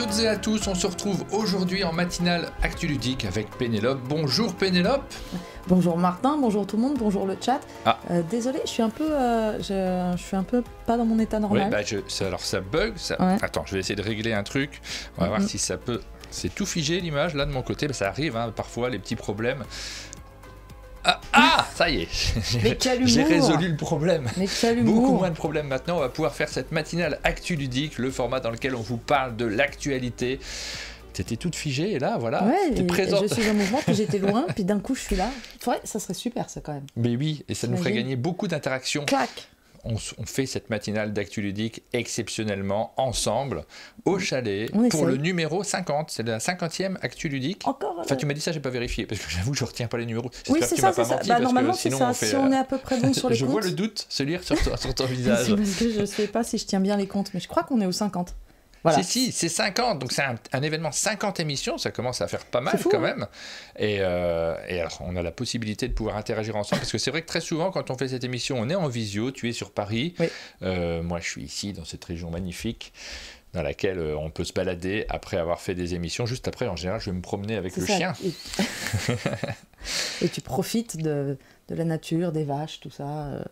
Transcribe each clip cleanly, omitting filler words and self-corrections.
toutes et à tous, on se retrouve aujourd'hui en matinale Actu Ludique avec Pénélope. Bonjour Pénélope. Bonjour Martin, bonjour tout le monde, bonjour le chat. Ah. Désolé, je suis un peu pas dans mon état normal. Oui, alors ça bug. Ouais. Attends, je vais essayer de régler un truc. On va voir si ça peut... C'est tout figé l'image là de mon côté, ça arrive parfois les petits problèmes. Ça y est, j'ai résolu le problème. Mais quel Beaucoup humour. moins de problèmes maintenant, on va pouvoir faire cette matinale Actu Ludique, le format dans lequel on vous parle de l'actualité. T'étais toute figée et là, voilà, t'es présente. Je suis en mouvement, puis j'étais loin, puis d'un coup je suis là. Ouais, ça serait super ça quand même. Mais oui, et ça nous ferait gagner beaucoup d'interactions. Clac. On fait cette matinale d'Actu Ludique exceptionnellement ensemble au chalet pour le numéro 50. C'est la 50e Actu Ludique. Encore. Enfin, tu m'as dit ça, j'ai pas vérifié parce que j'avoue que je retiens pas les numéros. Oui, c'est ça, c'est ça. Bah, normalement, c'est ça. Si on est à peu près bon sur les comptes. Je vois le doute se lire sur ton visage. C'est parce que je sais pas si je tiens bien les comptes, mais je crois qu'on est au 50. Voilà. Si, c'est 50, donc c'est un événement 50 émissions, ça commence à faire pas mal quand même. Et alors, on a la possibilité de pouvoir interagir ensemble, parce que c'est vrai que très souvent, quand on fait cette émission, on est en visio, tu es sur Paris, moi je suis ici, dans cette région magnifique, dans laquelle on peut se balader après avoir fait des émissions. Juste après, en général, je vais me promener avec le chien. Et tu profites de la nature, des vaches, tout ça...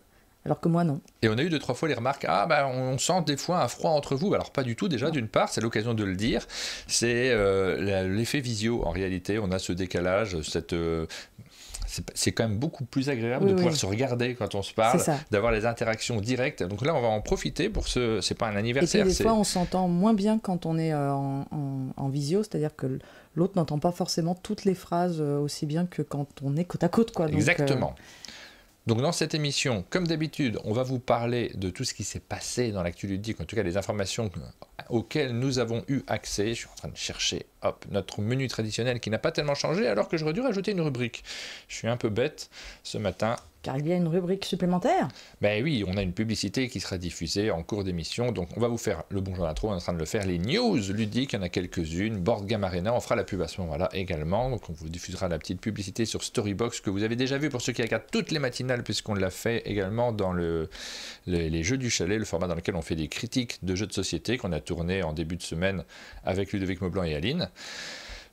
Alors que moi, non. Et on a eu 2-3 fois les remarques, on sent des fois un froid entre vous. Alors pas du tout déjà, d'une part, c'est l'occasion de le dire. C'est l'effet visio, en réalité. On a ce décalage, c'est quand même beaucoup plus agréable de pouvoir se regarder quand on se parle, d'avoir les interactions directes. Donc là, on va en profiter pour c'est pas un anniversaire. Et puis des fois, on s'entend moins bien quand on est en visio, c'est-à-dire que l'autre n'entend pas forcément toutes les phrases aussi bien que quand on est côte à côte, quoi. Donc, exactement. Donc dans cette émission, comme d'habitude, on va vous parler de tout ce qui s'est passé dans l'actu ludique, en tout cas les informations auxquelles nous avons eu accès. Je suis en train de chercher notre menu traditionnel qui n'a pas tellement changé alors que j'aurais dû rajouter une rubrique. Je suis un peu bête ce matin. Car il y a une rubrique supplémentaire. Ben oui, on a une publicité qui sera diffusée en cours d'émission, donc on va vous faire le bonjour d'intro, on est en train de le faire, les news ludiques, il y en a quelques-unes, Board Game Arena, on fera la pub à ce moment-là également, donc on vous diffusera la petite publicité sur Storybox que vous avez déjà vu pour ceux qui regardent toutes les matinales, puisqu'on l'a fait également dans les jeux du chalet, le format dans lequel on fait des critiques de jeux de société qu'on a tourné en début de semaine avec Ludovic Maublanc et Aline.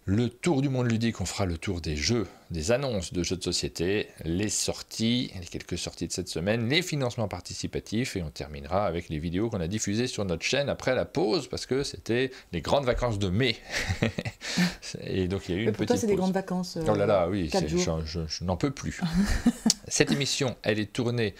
Le tour du monde ludique, on fera le tour des jeux, des annonces de jeux de société, les sorties, les quelques sorties de cette semaine, les financements participatifs, et on terminera avec les vidéos qu'on a diffusées sur notre chaîne après la pause, parce que c'était les grandes vacances de mai. Et donc il y a eu une petite pause. C'est des grandes vacances. Oh là là, oui, je n'en peux plus. Cette émission, elle est tournée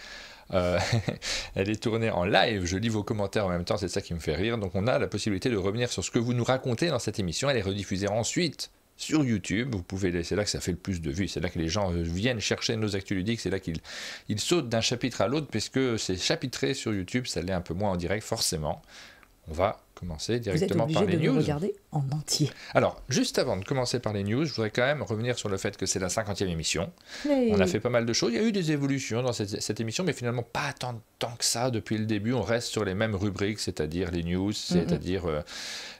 en live, je lis vos commentaires en même temps, c'est ça qui me fait rire, donc on a la possibilité de revenir sur ce que vous nous racontez dans cette émission, elle est rediffusée ensuite sur YouTube, c'est là que ça fait le plus de vues, c'est là que les gens viennent chercher nos actus ludiques, c'est là qu'ils sautent d'un chapitre à l'autre, puisque c'est chapitré sur YouTube, ça l'est un peu moins en direct forcément. On va commencer directement par les news. Vous êtes obligé de le regarder en entier. Alors, juste avant de commencer par les news, je voudrais quand même revenir sur le fait que c'est la 50e émission. On a fait pas mal de choses. Il y a eu des évolutions dans cette émission, mais finalement pas tant que ça depuis le début. On reste sur les mêmes rubriques, c'est-à-dire les news, c'est-à-dire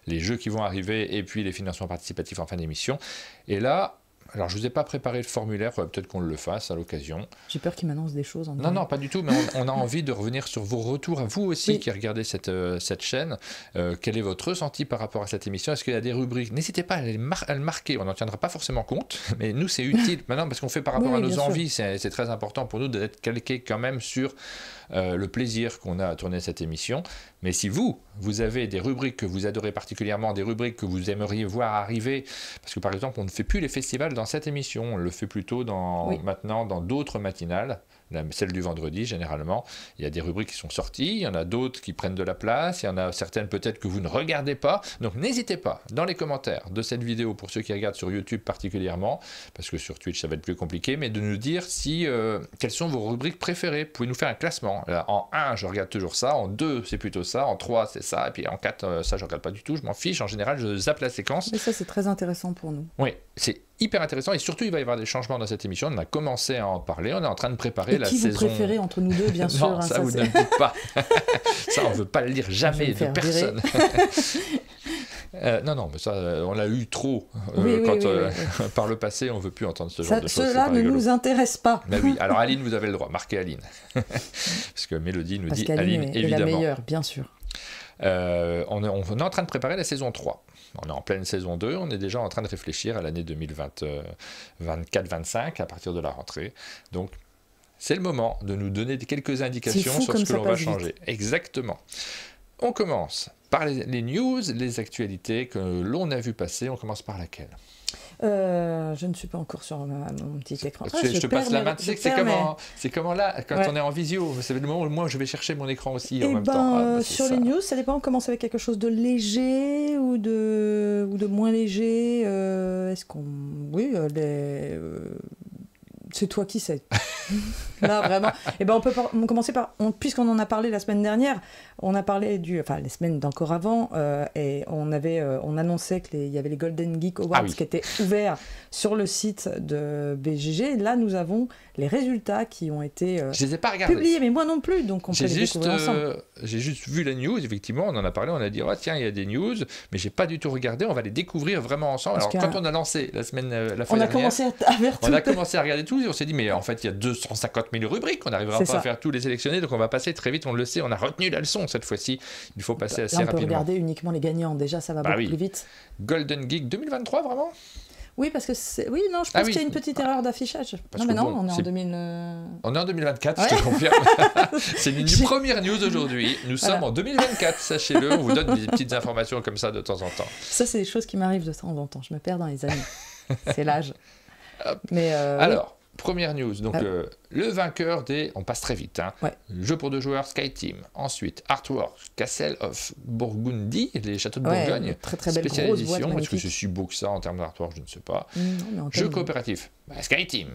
les jeux qui vont arriver et puis les financements participatifs en fin d'émission. Et là... Alors, je ne vous ai pas préparé le formulaire, peut-être qu'on le fasse à l'occasion. J'ai peur qu'il m'annonce des choses. Non, pas du tout, mais on a envie de revenir sur vos retours à vous aussi qui regardez cette chaîne. Quel est votre ressenti par rapport à cette émission? Est-ce qu'il y a des rubriques? N'hésitez pas à le marquer, on n'en tiendra pas forcément compte, mais nous, c'est utile maintenant parce qu'on fait par rapport à nos envies. C'est très important pour nous d'être calqués quand même sur le plaisir qu'on a à tourner cette émission. Mais si vous avez des rubriques que vous adorez particulièrement, des rubriques que vous aimeriez voir arriver, parce que par exemple, on ne fait plus les festivals dans cette émission, on le fait plutôt maintenant dans d'autres matinales, celle du vendredi généralement. Il y a des rubriques qui sont sorties, il y en a d'autres qui prennent de la place, il y en a certaines peut-être que vous ne regardez pas. Donc n'hésitez pas, dans les commentaires de cette vidéo, pour ceux qui regardent sur YouTube particulièrement, parce que sur Twitch ça va être plus compliqué, mais de nous dire quelles sont vos rubriques préférées. Vous pouvez nous faire un classement. En 1, je regarde toujours ça, en 2, c'est plutôt ça, en 3, c'est ça, et puis en 4, ça je regarde pas du tout, je m'en fiche. En général, je zappe la séquence. Mais ça, c'est très intéressant pour nous. Oui, c'est hyper intéressant, et surtout il va y avoir des changements dans cette émission. On a commencé à en parler, on est en train de préparer la saison. Qui vous préférez entre nous deux, bien sûr. Non, ça vous ne le dites pas. Ça, on ne veut pas le dire jamais de personne. Non, mais ça, on l'a eu trop. Par le passé, on ne veut plus entendre ce genre de choses. Cela ne nous intéresse pas. Ben oui, alors Aline, vous avez le droit, marquez Aline. Parce que Mélodie nous dit Aline, est évidemment. la meilleure, bien sûr. On est en train de préparer la saison 3. On est en pleine saison 2, on est déjà en train de réfléchir à l'année 2024-25 à partir de la rentrée. Donc, c'est le moment de nous donner quelques indications sur ce que l'on va changer. Exactement. On commence par les news, les actualités que l'on a vu passer. On commence par laquelle ? Je ne suis pas encore sur mon petit écran. Je te passe la main. Tu sais que c'est comment là, quand on est en visio. C'est le moment où moi je vais chercher mon écran aussi en même temps. Sur les news, ça dépend. On commence avec quelque chose de léger ou de moins léger. Est-ce qu'on... Oui, c'est toi qui sais. Là, vraiment. Et ben, on peut commencer par... puisqu'on en a parlé la semaine dernière, on a parlé les semaines d'encore avant, et on annonçait qu'il y avait les Golden Geek Awards qui étaient ouverts sur le site de BGG. Là, nous avons les résultats qui ont été je les ai pas regardés. Publiés, mais moi non plus, donc on peut les découvrir ensemble. J'ai juste vu la news, effectivement, on en a parlé, on a dit, tiens, il y a des news, mais j'ai pas du tout regardé, on va les découvrir vraiment ensemble. Alors, quand on a lancé la fois dernière, on a commencé à regarder tout, et on s'est dit, mais en fait, il y a 250 000 rubriques, on n'arrivera pas à faire tous les sélectionnés, donc on va passer très vite, on le sait, on a retenu la leçon cette fois-ci, il faut passer assez rapidement. On peut regarder uniquement les gagnants, déjà, ça va beaucoup plus vite. Golden Geek 2023, vraiment ? Oui, parce que c'est... Oui, non, je pense qu'il y a une petite erreur d'affichage. On est en 2000... On est en 2024, je te confirme. C'est une première news aujourd'hui. Nous sommes en 2024, sachez-le. On vous donne des petites informations comme ça de temps en temps. Ça, c'est des choses qui m'arrivent de temps en temps. Je me perds dans les années. C'est l'âge. Mais alors, première news. Donc, le vainqueur des... On passe très vite. Jeu pour 2 joueurs, SkyTeam. Ensuite, Artwork, Castle of Burgundy, les châteaux de Bourgogne. Très très belle spéciale grosse édition. boîte. Est-ce que c'est si beau que ça en termes d'artwork? Je ne sais pas. Jeu coopératif, SkyTeam.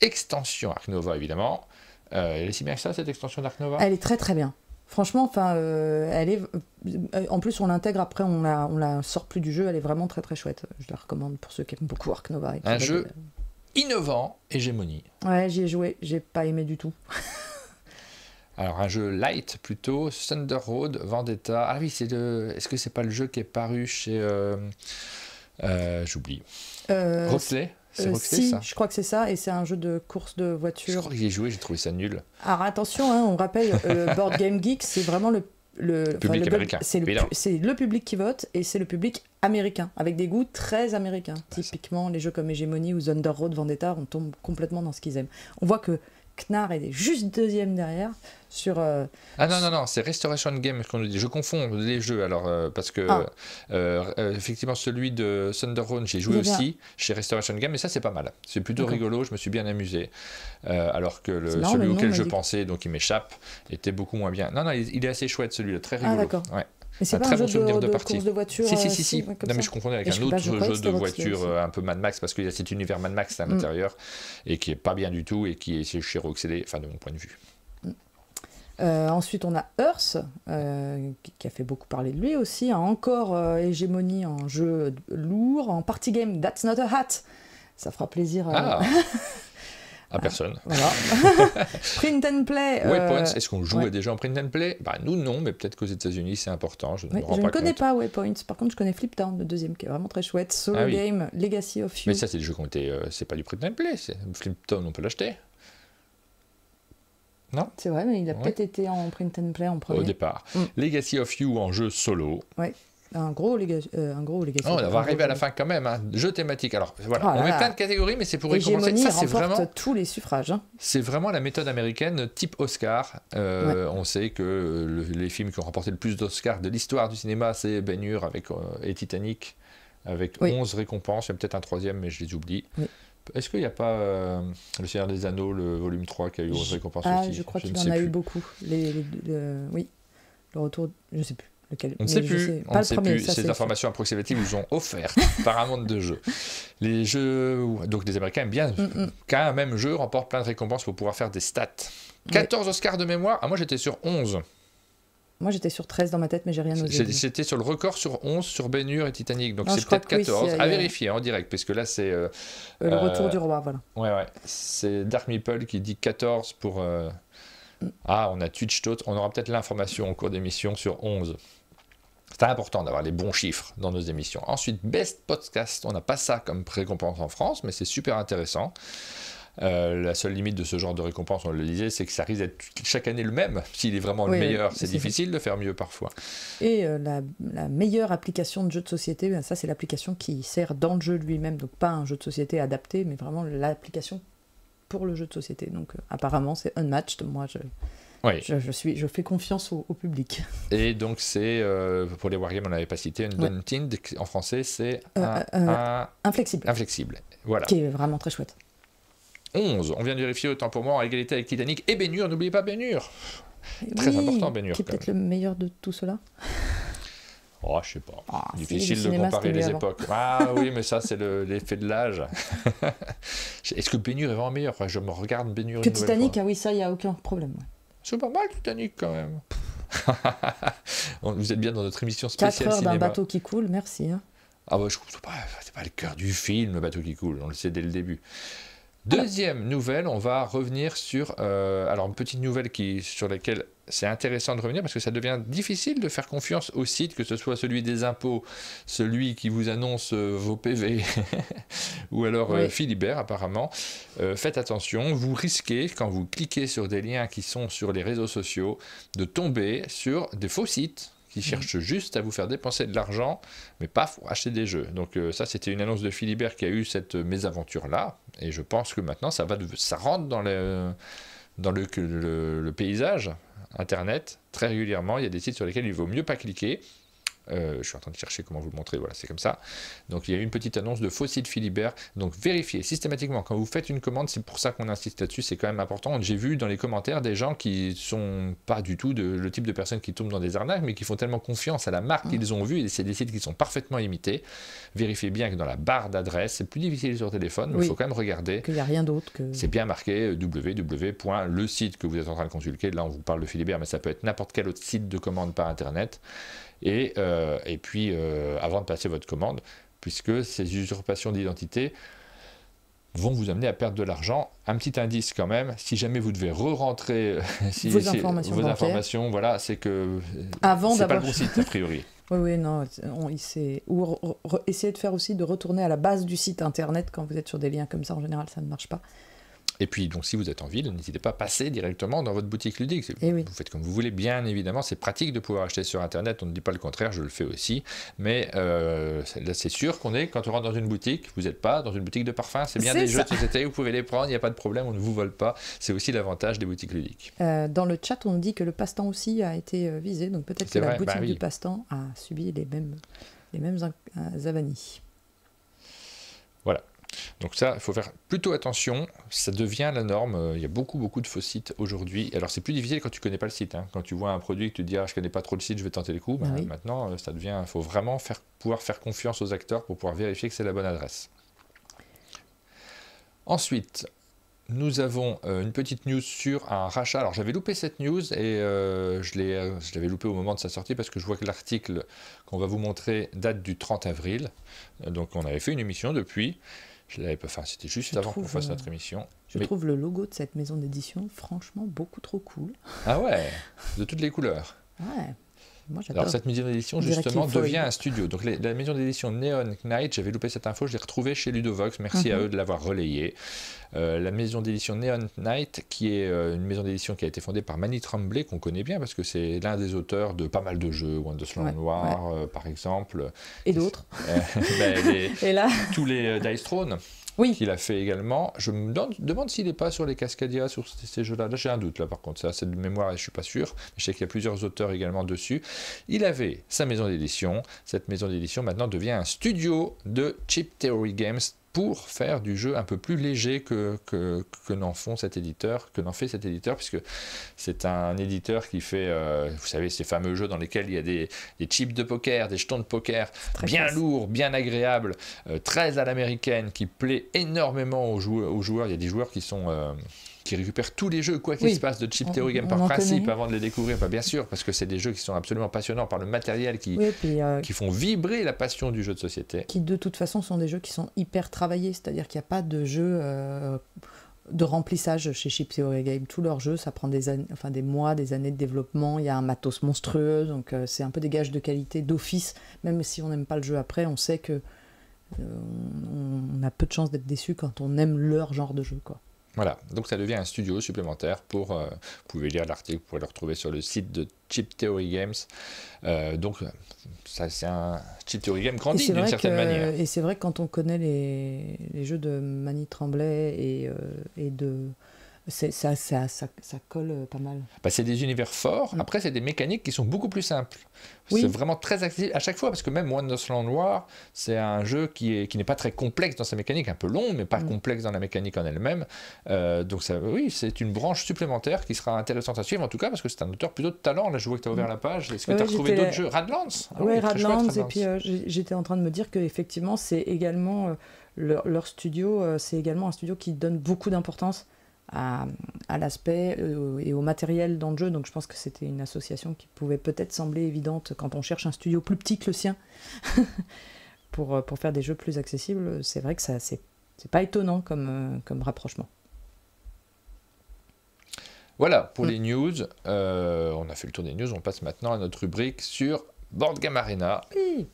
Extension Ark Nova, évidemment. Elle est si bien que ça, cette extension d'Ark Nova? Elle est très très bien. Franchement, elle est... En plus, on l'intègre après, on la sort plus du jeu. Elle est vraiment très très chouette. Je la recommande pour ceux qui aiment beaucoup Ark Nova. Un jeu innovant, hégémonie. Ouais, j'y ai joué, j'ai pas aimé du tout. Alors un jeu light plutôt, Thunder Road, Vendetta. Ah oui, est-ce que c'est pas le jeu qui est paru chez j'oublie. Roxley? C'est Roxley, si, ça? je crois que c'est ça, et c'est un jeu de course de voiture. Je crois que j'y ai joué, j'ai trouvé ça nul. Alors attention, on rappelle, Board Game Geek, c'est vraiment le public américain. C'est le public qui vote, et c'est le public américain, avec des goûts très américains. Typiquement, les jeux comme Hegemony ou Thunder Road, Vendetta, on tombe complètement dans ce qu'ils aiment. On voit que Knarr est juste deuxième derrière sur... Ah non, c'est Restoration Game qu'on nous dit. Je confonds les jeux, alors, parce que effectivement, celui de Thunder Road, j'ai joué aussi chez Restoration Game, et ça, c'est pas mal. C'est plutôt rigolo, je me suis bien amusé. Alors que celui auquel je pensais, donc il m'échappe, était beaucoup moins bien. Non, il est assez chouette, celui-là, très rigolo. Ah, d'accord. Ouais. Mais c'est pas un jeu de course de voiture. Si. Non, mais je confondais avec un autre jeu de voiture un peu Mad Max, parce qu'il y a cet univers Mad Max à l'intérieur, et qui est pas bien du tout, et qui est chez Roxley, enfin de mon point de vue. Ensuite, on a Earth, qui a fait beaucoup parler de lui aussi, encore hégémonie en jeu lourd, en party game That's Not a Hat. Ça fera plaisir à personne. Voilà. Print and play. Waypoints, est-ce qu'on joue déjà en print and play? Nous non, mais peut-être qu'aux États-Unis c'est important. Je ne connais pas Waypoints. Par contre, je connais Fliptown, le deuxième, qui est vraiment très chouette. Solo game, Legacy of You. Mais ça, c'est des jeux qui ont été. C'est pas du print and play. Fliptown, on peut l'acheter. Non? C'est vrai, mais il a peut-être été en print and play en premier. Au départ. Legacy of You en jeu solo. Ouais. Un gros Legacy. On va arriver à la fin quand même. Jeu thématique. Alors voilà, on met plein de catégories, mais c'est pour récompenser. Ça, c'est vraiment tous les suffrages. C'est vraiment la méthode américaine type Oscar. On sait que les films qui ont remporté le plus d'Oscars de l'histoire du cinéma, c'est Ben-Hur et Titanic, avec 11 récompenses. Il y a peut-être un troisième, mais je les oublie. Oui. Est-ce qu'il n'y a pas Le Seigneur des Anneaux, le volume 3, qui a eu 11 récompenses aussi? Je crois qu'il en a eu beaucoup. Oui, le retour, je ne sais plus. Lequel, on ne sait plus, ces informations approximatives nous ont offert par un monde de jeux. Les jeux, donc les Américains aiment bien qu'un même jeu remporte plein de récompenses pour pouvoir faire des stats. 14 Oscars de mémoire, moi j'étais sur 11. Moi j'étais sur 13 dans ma tête, mais j'ai rien osé. J'étais sur le record sur 11 sur Ben-Hur et Titanic, donc c'est peut-être 14. À vérifier en direct, puisque là c'est... le retour du roi, voilà. Ouais, c'est Dark Meeple qui dit 14 pour... on a Twitch Tot, on aura peut-être l'information au cours d'émission sur 11. C'est important d'avoir les bons chiffres dans nos émissions. Ensuite, Best Podcast, on n'a pas ça comme récompense en France, mais c'est super intéressant. La seule limite de ce genre de récompense, on le disait, c'est que ça risque d'être chaque année le même. S'il est vraiment le meilleur, c'est difficile de faire mieux parfois. Et la meilleure application de jeu de société, ben ça c'est l'application qui sert dans le jeu lui-même, donc pas un jeu de société adapté, mais vraiment l'application pour le jeu de société. Donc apparemment c'est Unmatched, moi je fais confiance au public. Et donc c'est, pour les wargames on n'avait pas cité, Undaunted, en français c'est Inflexible. Inflexible, voilà. Qui est vraiment très chouette. 11, on vient de vérifier autant pour moi en égalité avec Titanic et Ben-Hur, n'oubliez pas Ben-Hur. Très important Ben-Hur. Qui est peut-être le meilleur de tout cela. Oh, je sais pas. Difficile de comparer les époques. Ah oui, mais ça, c'est l'effet de l'âge. Est-ce que Ben-Hur est vraiment meilleur? Je me regarde Ben-Hur. Que Titanic, ah oui, ça, il n'y a aucun problème. Ouais. C'est pas mal, Titanic, quand même. Vous êtes bien dans notre émission spéciale 4 heures cinéma. d'un bateau qui coule, merci. Hein. Ah bah, je trouve que c'est pas le cœur du film, le bateau qui coule. On le sait dès le début. Deuxième nouvelle, on va revenir sur alors une petite nouvelle sur laquelle c'est intéressant de revenir parce que ça devient difficile de faire confiance au site, que ce soit celui des impôts, celui qui vous annonce vos PV ou alors Philibert apparemment. Faites attention, vous risquez quand vous cliquez sur des liens qui sont sur les réseaux sociaux de tomber sur des faux sites qui cherchent juste à vous faire dépenser de l'argent, mais pas pour acheter des jeux. Donc ça, c'était une annonce de Philibert qui a eu cette mésaventure-là, et je pense que maintenant, ça rentre dans le paysage Internet, très régulièrement. Il y a des sites sur lesquels il vaut mieux pas cliquer. Je suis en train de chercher comment vous le montrer, voilà, c'est comme ça. Donc il y a eu une petite annonce de faux site Philibert. Donc vérifiez systématiquement quand vous faites une commande, c'est pour ça qu'on insiste là-dessus, c'est quand même important. J'ai vu dans les commentaires des gens qui sont pas du tout le type de personnes qui tombent dans des arnaques, mais qui font tellement confiance à la marque qu'ils ont vue, et c'est des sites qui sont parfaitement imités. Vérifiez bien que dans la barre d'adresse, c'est plus difficile sur téléphone, mais il faut quand même regarder. Qu'il n'y a rien d'autre que... C'est bien marqué www. Le site que vous êtes en train de consulter. Là, on vous parle de Philibert, mais ça peut être n'importe quel autre site de commande par Internet. Et puis, avant de passer votre commande, puisque ces usurpations d'identité vont vous amener à perdre de l'argent. Un petit indice quand même, si jamais vous devez re-rentrer vos informations, voilà, c'est que c'est pas le bon site a priori. Oui, non, ou essayer de faire aussi de retourner à la base du site internet quand vous êtes sur des liens comme ça, en général ça ne marche pas. Et puis, donc, si vous êtes en ville, n'hésitez pas à passer directement dans votre boutique ludique. Vous faites comme vous voulez, bien évidemment. C'est pratique de pouvoir acheter sur Internet. On ne dit pas le contraire, je le fais aussi. Mais là, c'est sûr quand on rentre dans une boutique, vous n'êtes pas dans une boutique de parfum. C'est bien des jeux de société, vous pouvez les prendre, il n'y a pas de problème, on ne vous vole pas. C'est aussi l'avantage des boutiques ludiques. Dans le chat, on dit que le passe-temps aussi a été visé. Donc peut-être que la boutique du passe-temps a subi les mêmes avanies. Voilà. Donc ça, il faut faire plutôt attention, ça devient la norme, il y a beaucoup de faux sites aujourd'hui. Alors c'est plus difficile quand tu ne connais pas le site, hein. Quand tu vois un produit et que tu te dis « je ne connais pas trop le site, je vais tenter le coup », maintenant ça devient, il faut vraiment pouvoir faire confiance aux acteurs pour pouvoir vérifier que c'est la bonne adresse. Ensuite, nous avons une petite news sur un rachat. Alors j'avais loupé cette news et je l'avais loupé au moment de sa sortie parce que je vois que l'article qu'on va vous montrer date du 30 avril. Donc on avait fait une émission depuis. C'était juste avant qu'on fasse notre émission. Je trouve le logo de cette maison d'édition franchement beaucoup trop cool. Ah ouais, de toutes les couleurs. Ouais, moi j'adore. Alors cette maison d'édition justement devient un studio. Donc la maison d'édition Neon Knight, j'avais loupé cette info, je l'ai retrouvée chez Ludovox, merci à eux de l'avoir relayée. La maison d'édition Neon Knight, qui est une maison d'édition qui a été fondée par Manny Tremblay, qu'on connaît bien parce que c'est l'un des auteurs de pas mal de jeux, Wondersland Noir par exemple. Et d'autres. Et là tous les Dice Throne. Qu'il a fait également. Je me demande s'il n'est pas sur les Cascadia, sur ces jeux-là. Là, j'ai un doute, là, par contre. Ça, c'est de mémoire et je ne suis pas sûr. Je sais qu'il y a plusieurs auteurs également dessus. Il avait sa maison d'édition. Cette maison d'édition, maintenant, devient un studio de Cheap Theory Games pour faire du jeu un peu plus léger que n'en fait cet éditeur, puisque c'est un éditeur qui fait, vous savez, ces fameux jeux dans lesquels il y a des chips de poker, des jetons de poker, bien lourds, bien agréables, très à l'américaine, qui plaît énormément aux joueurs. Il y a des joueurs qui récupèrent tous les jeux, quoi qu'il se passe de Cheap Theory Game par principe avant de les découvrir, bien sûr, parce que c'est des jeux qui sont absolument passionnants par le matériel qui font vibrer la passion du jeu de société. Qui de toute façon sont des jeux qui sont hyper travaillés, c'est-à-dire qu'il n'y a pas de jeu de remplissage chez Cheap Theory Game. Tous leurs jeux, ça prend des mois, des années de développement, il y a un matos monstrueux, donc c'est un peu des gages de qualité d'office, même si on n'aime pas le jeu après, on sait que on a peu de chances d'être déçu quand on aime leur genre de jeu, quoi. Voilà, donc ça devient un studio supplémentaire pour... vous pouvez lire l'article, vous pouvez le retrouver sur le site de Chip Theory Games. Donc ça, c'est un Chip Theory Game grandi d'une certaine manière. Et c'est vrai que quand on connaît les jeux de Mani Tremblay et de... Ça colle pas mal. Bah, c'est des univers forts. Après, c'est des mécaniques qui sont beaucoup plus simples. Oui. C'est vraiment très accessible à chaque fois, parce que même Wonderland War, c'est un jeu qui n'est pas très complexe dans sa mécanique, un peu long, mais pas complexe dans la mécanique en elle-même. Donc ça, oui, c'est une branche supplémentaire qui sera intéressante à suivre, en tout cas, parce que c'est un auteur plutôt de talent. Là, je vois que tu as ouvert la page. Est-ce que tu as retrouvé d'autres jeux? Radlands? Oui, Radlands. Et puis j'étais en train de me dire qu'effectivement, c'est également leur studio, c'est également un studio qui donne beaucoup d'importance à l'aspect et au matériel dans le jeu, donc je pense que c'était une association qui pouvait peut-être sembler évidente quand on cherche un studio plus petit que le sien pour faire des jeux plus accessibles. C'est vrai que ça c'est pas étonnant comme rapprochement. Voilà pour les news. On a fait le tour des news, on passe maintenant à notre rubrique sur Board Game Arena. Oui.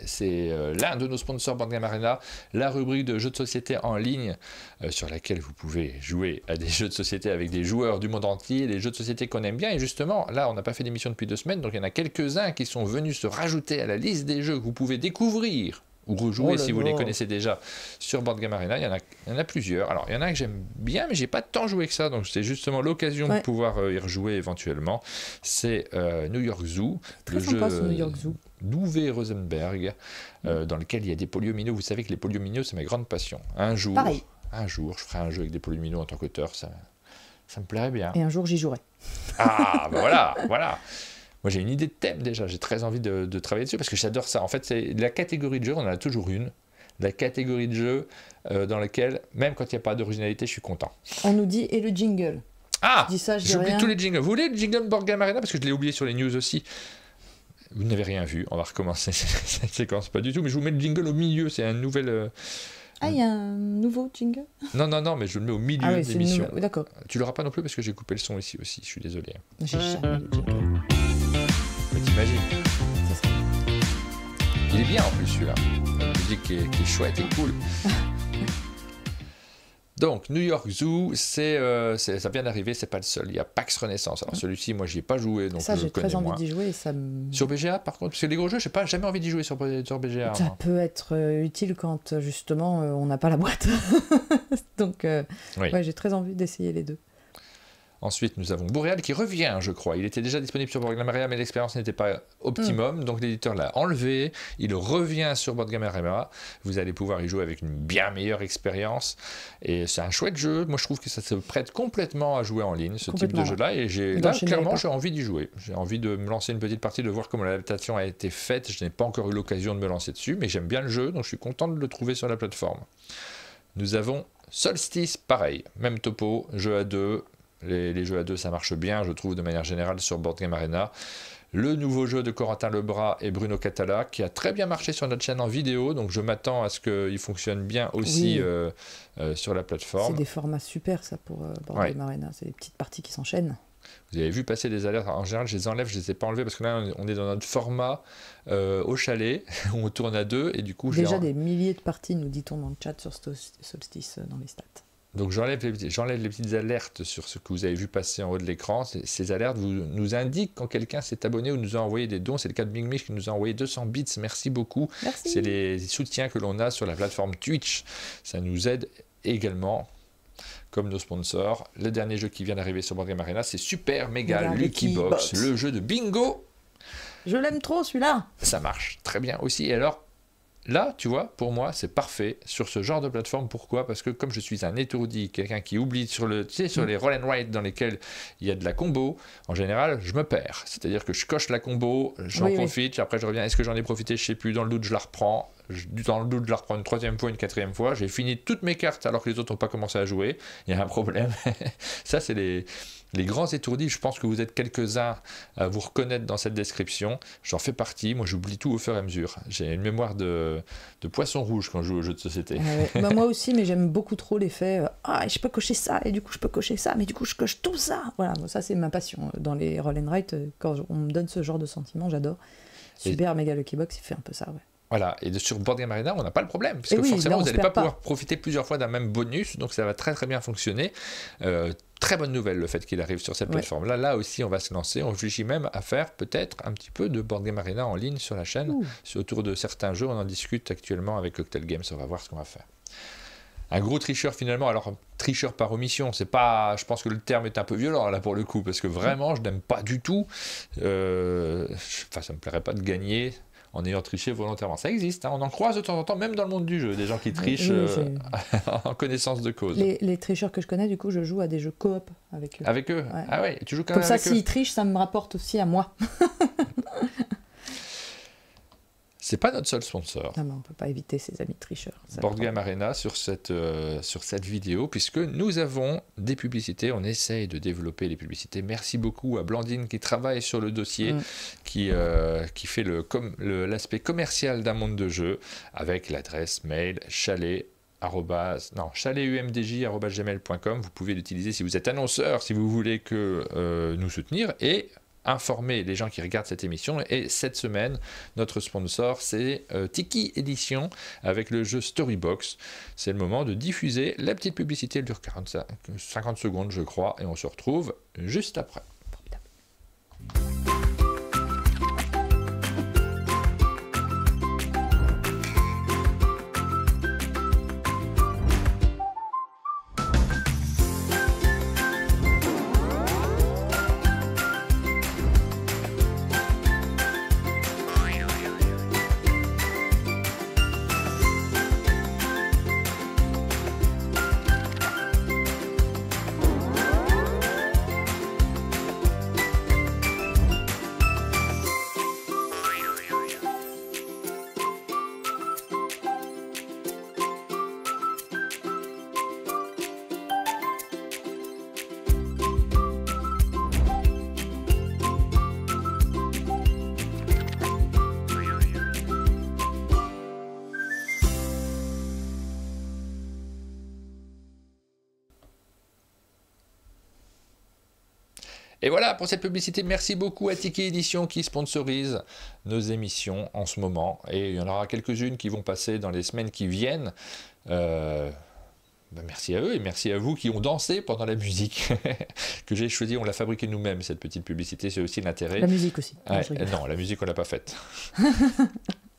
C'est l'un de nos sponsors Board Game Arena, la rubrique de jeux de société en ligne sur laquelle vous pouvez jouer à des jeux de société avec des joueurs du monde entier, des jeux de société qu'on aime bien. Et justement, là, on n'a pas fait d'émission depuis 2 semaines, donc il y en a quelques-uns qui sont venus se rajouter à la liste des jeux que vous pouvez découvrir ou rejouer si vous les connaissez déjà sur Board Game Arena. Il y en a plusieurs. Alors, il y en a que j'aime bien, mais j'ai pas tant joué que ça, donc c'est justement l'occasion de pouvoir y rejouer éventuellement. C'est New York Zoo, le jeu New York Zoo d'Uwe Rosenberg, dans lequel il y a des polyomino. Vous savez que les polyomino, c'est ma grande passion. Un jour, je ferai un jeu avec des polyomino en tant qu'auteur, ça me plairait bien. Et un jour, j'y jouerai. Ah, ben voilà. Moi, j'ai une idée de thème déjà, j'ai très envie de travailler dessus, parce que j'adore ça. En fait, c'est la catégorie de jeu, on en a toujours une. La catégorie de jeu dans laquelle, même quand il n'y a pas d'originalité, je suis content. On nous dit, et le jingle? Ah, je dis ça, j'oublie tous les jingles. Vous voulez le jingle Board Game Arena? Parce que je l'ai oublié sur les news aussi. Vous n'avez rien vu, on va recommencer cette séquence, pas du tout, mais je vous mets le jingle au milieu, c'est un nouvel... il y a un nouveau jingle? Non, mais je le mets au milieu de l'émission. D'accord. Tu l'auras pas non plus parce que j'ai coupé le son ici aussi, je suis désolé. J'ai jamais le jingle. Mais t'imagines. Il est bien en plus celui-là, la musique qui est chouette et cool. Donc, New York Zoo, ça vient d'arriver, c'est pas le seul. Il y a PAX Renaissance. Alors, celui-ci, moi, j'y ai pas joué, donc ça, je le connais moins. J'ai très envie d'y jouer. Sur BGA, par contre, parce que les gros jeux, je n'ai jamais envie d'y jouer sur BGA. Ça peut être utile quand, justement, on n'a pas la boîte. Donc, ouais, j'ai très envie d'essayer les deux. Ensuite, nous avons Boréal qui revient, je crois. Il était déjà disponible sur Board Game Arena, mais l'expérience n'était pas optimum. Donc l'éditeur l'a enlevé. Il revient sur Board Game Arena. Vous allez pouvoir y jouer avec une bien meilleure expérience. Et c'est un chouette jeu. Moi, je trouve que ça se prête complètement à jouer en ligne, ce type de jeu-là. Et clairement, j'ai envie d'y jouer. J'ai envie de me lancer une petite partie, de voir comment l'adaptation a été faite. Je n'ai pas encore eu l'occasion de me lancer dessus, mais j'aime bien le jeu, donc je suis content de le trouver sur la plateforme. Nous avons Solstice, pareil. Même topo, jeu à 2. Les jeux à 2, ça marche bien, je trouve, de manière générale, sur Board Game Arena. Le nouveau jeu de Corentin Lebras et Bruno Catala, qui a très bien marché sur notre chaîne en vidéo, donc je m'attends à ce qu'il fonctionne bien aussi sur la plateforme. C'est des formats super, ça, pour Board Game Arena. C'est des petites parties qui s'enchaînent. Vous avez vu passer des alertes. En général, je les enlève, je ne les ai pas enlevées, parce que là, on est dans notre format au chalet, où on tourne à 2, et du coup... Déjà des milliers de parties, nous dit-on dans le chat, sur Solstice, dans les stats. Donc j'enlève les petites alertes sur ce que vous avez vu passer en haut de l'écran. Ces alertes nous indiquent quand quelqu'un s'est abonné ou nous a envoyé des dons. C'est le cas de Big Mich qui nous a envoyé 200 bits. Merci beaucoup. Merci. C'est les soutiens que l'on a sur la plateforme Twitch. Ça nous aide également, comme nos sponsors. Le dernier jeu qui vient d'arriver sur Board Game Arena, c'est Super Mega Lucky Box, le jeu de bingo. Je l'aime trop celui-là. Ça marche très bien aussi. Et alors, là, tu vois, pour moi, c'est parfait sur ce genre de plateforme. Pourquoi ? Parce que comme je suis un étourdi, quelqu'un qui oublie sur les roll and write dans lesquels il y a de la combo, en général, je me perds. C'est-à-dire que je coche la combo, j'en profite, après je reviens, est-ce que j'en ai profité ? Je ne sais plus, dans le doute, je la reprends. Dans le doute, je la reprends une 3e fois, une 4e fois. J'ai fini toutes mes cartes alors que les autres n'ont pas commencé à jouer. Il y a un problème. Ça, c'est les grands étourdis. Je pense que vous êtes quelques-uns à vous reconnaître dans cette description. J'en fais partie. Moi, j'oublie tout au fur et à mesure. J'ai une mémoire de poisson rouge quand je joue aux jeux de société. Moi aussi, mais j'aime beaucoup trop l'effet je peux cocher ça, et du coup, je peux cocher ça, mais du coup, je coche tout ça. Voilà, ça, c'est ma passion. Dans les roll and write, quand on me donne ce genre de sentiment, j'adore. Super Mega Lucky Box, il fait un peu ça, ouais. Voilà, et sur Board Game Arena, on n'a pas le problème, puisque oui, forcément, là, vous n'allez pas pouvoir profiter plusieurs fois d'un même bonus, donc ça va très très bien fonctionner. Très bonne nouvelle, le fait qu'il arrive sur cette plateforme-là. Là aussi, on va se lancer. On réfléchit même à faire peut-être un petit peu de Board Game Arena en ligne sur la chaîne, autour de certains jeux. On en discute actuellement avec Cocktail Games, on va voir ce qu'on va faire. Un gros tricheur finalement, alors tricheur par omission, c'est pas, je pense que le terme est un peu violent là pour le coup, parce que vraiment je n'aime pas du tout, ça me plairait pas de gagner en ayant triché volontairement. Ça existe, hein, on en croise de temps en temps, même dans le monde du jeu, des gens qui trichent en connaissance de cause. Les tricheurs que je connais, du coup, je joue à des jeux coop avec eux. Avec eux ouais. Ah ouais, tu joues quand même avec eux. Comme ça, s'ils trichent, ça me rapporte aussi à moi. C'est pas notre seul sponsor. Ah ben, on peut pas éviter ses amis tricheurs. Board Game Arena sur cette vidéo, puisque nous avons des publicités, on essaye de développer les publicités. Merci beaucoup à Blandine qui travaille sur le dossier, qui fait l'aspect commercial d'un monde de jeu, avec l'adresse mail chalet@gmail.com. Vous pouvez l'utiliser si vous êtes annonceur, si vous voulez que nous soutenir, et informer les gens qui regardent cette émission. Et cette semaine, notre sponsor, c'est Tiki Édition avec le jeu Storybox. C'est le moment de diffuser la petite publicité. Elle dure 50 secondes, je crois, et on se retrouve juste après. Et voilà pour cette publicité. Merci beaucoup à Tiki Édition qui sponsorise nos émissions en ce moment. Et il y en aura quelques-unes qui vont passer dans les semaines qui viennent. Merci à eux et merci à vous qui ont dansé pendant la musique que j'ai choisi. On l'a fabriquée nous-mêmes, cette petite publicité. C'est aussi l'intérêt. La musique aussi. Non, la musique, on ne l'a pas faite.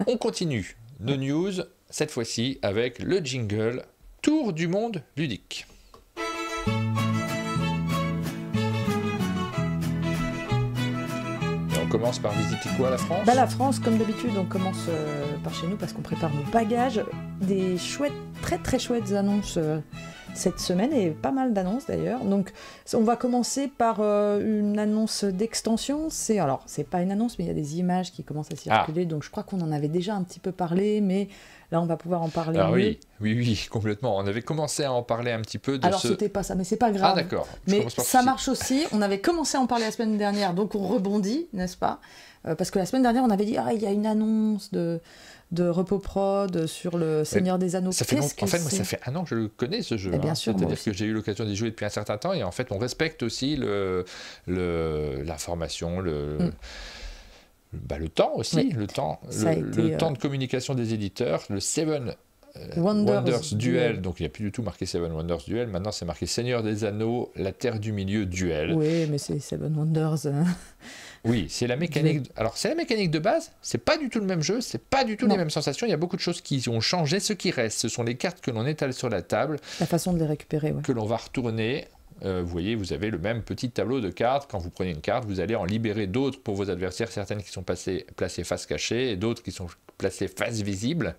On continue nos news, cette fois-ci avec le jingle Tour du monde ludique. On commence par visiter quoi, la France ? La France, comme d'habitude, on commence par chez nous parce qu'on prépare nos bagages. Des chouettes, très très chouettes annonces cette semaine, et pas mal d'annonces d'ailleurs. Donc on va commencer par une annonce d'extension. Alors c'est pas une annonce, mais il y a des images qui commencent à circuler. Donc je crois qu'on en avait déjà un petit peu parlé, mais là on va pouvoir en parler mieux. Oui, complètement. On avait commencé à en parler un petit peu de Alors c'était pas ça, mais c'est pas grave. Ah d'accord. Mais ça marche aussi. On avait commencé à en parler la semaine dernière, donc on rebondit, n'est-ce pas ? Parce que la semaine dernière on avait dit il y a une annonce de Repoprod sur le Seigneur des Anneaux. Ça fait moi, ça fait un an que je le connais, ce jeu. Bien sûr, c'est-à-dire que j'ai eu l'occasion d'y jouer depuis un certain temps, et en fait, on respecte aussi l'information, le temps aussi, le temps de communication des éditeurs, le Seven Wonders Duel. Donc, il n'y a plus du tout marqué Seven Wonders Duel. Maintenant, c'est marqué Seigneur des Anneaux, la Terre du Milieu Duel. Oui, mais c'est Seven Wonders. Oui, c'est la mécanique. Alors, c'est la mécanique de base. C'est pas du tout le même jeu. C'est pas du tout les mêmes sensations. Il y a beaucoup de choses qui ont changé. Ce qui reste, ce sont les cartes que l'on étale sur la table. La façon de les récupérer, que l'on va retourner. Vous voyez, vous avez le même petit tableau de cartes. Quand vous prenez une carte, vous allez en libérer d'autres pour vos adversaires. Certaines qui sont placées face cachée et d'autres qui sont placées face visible.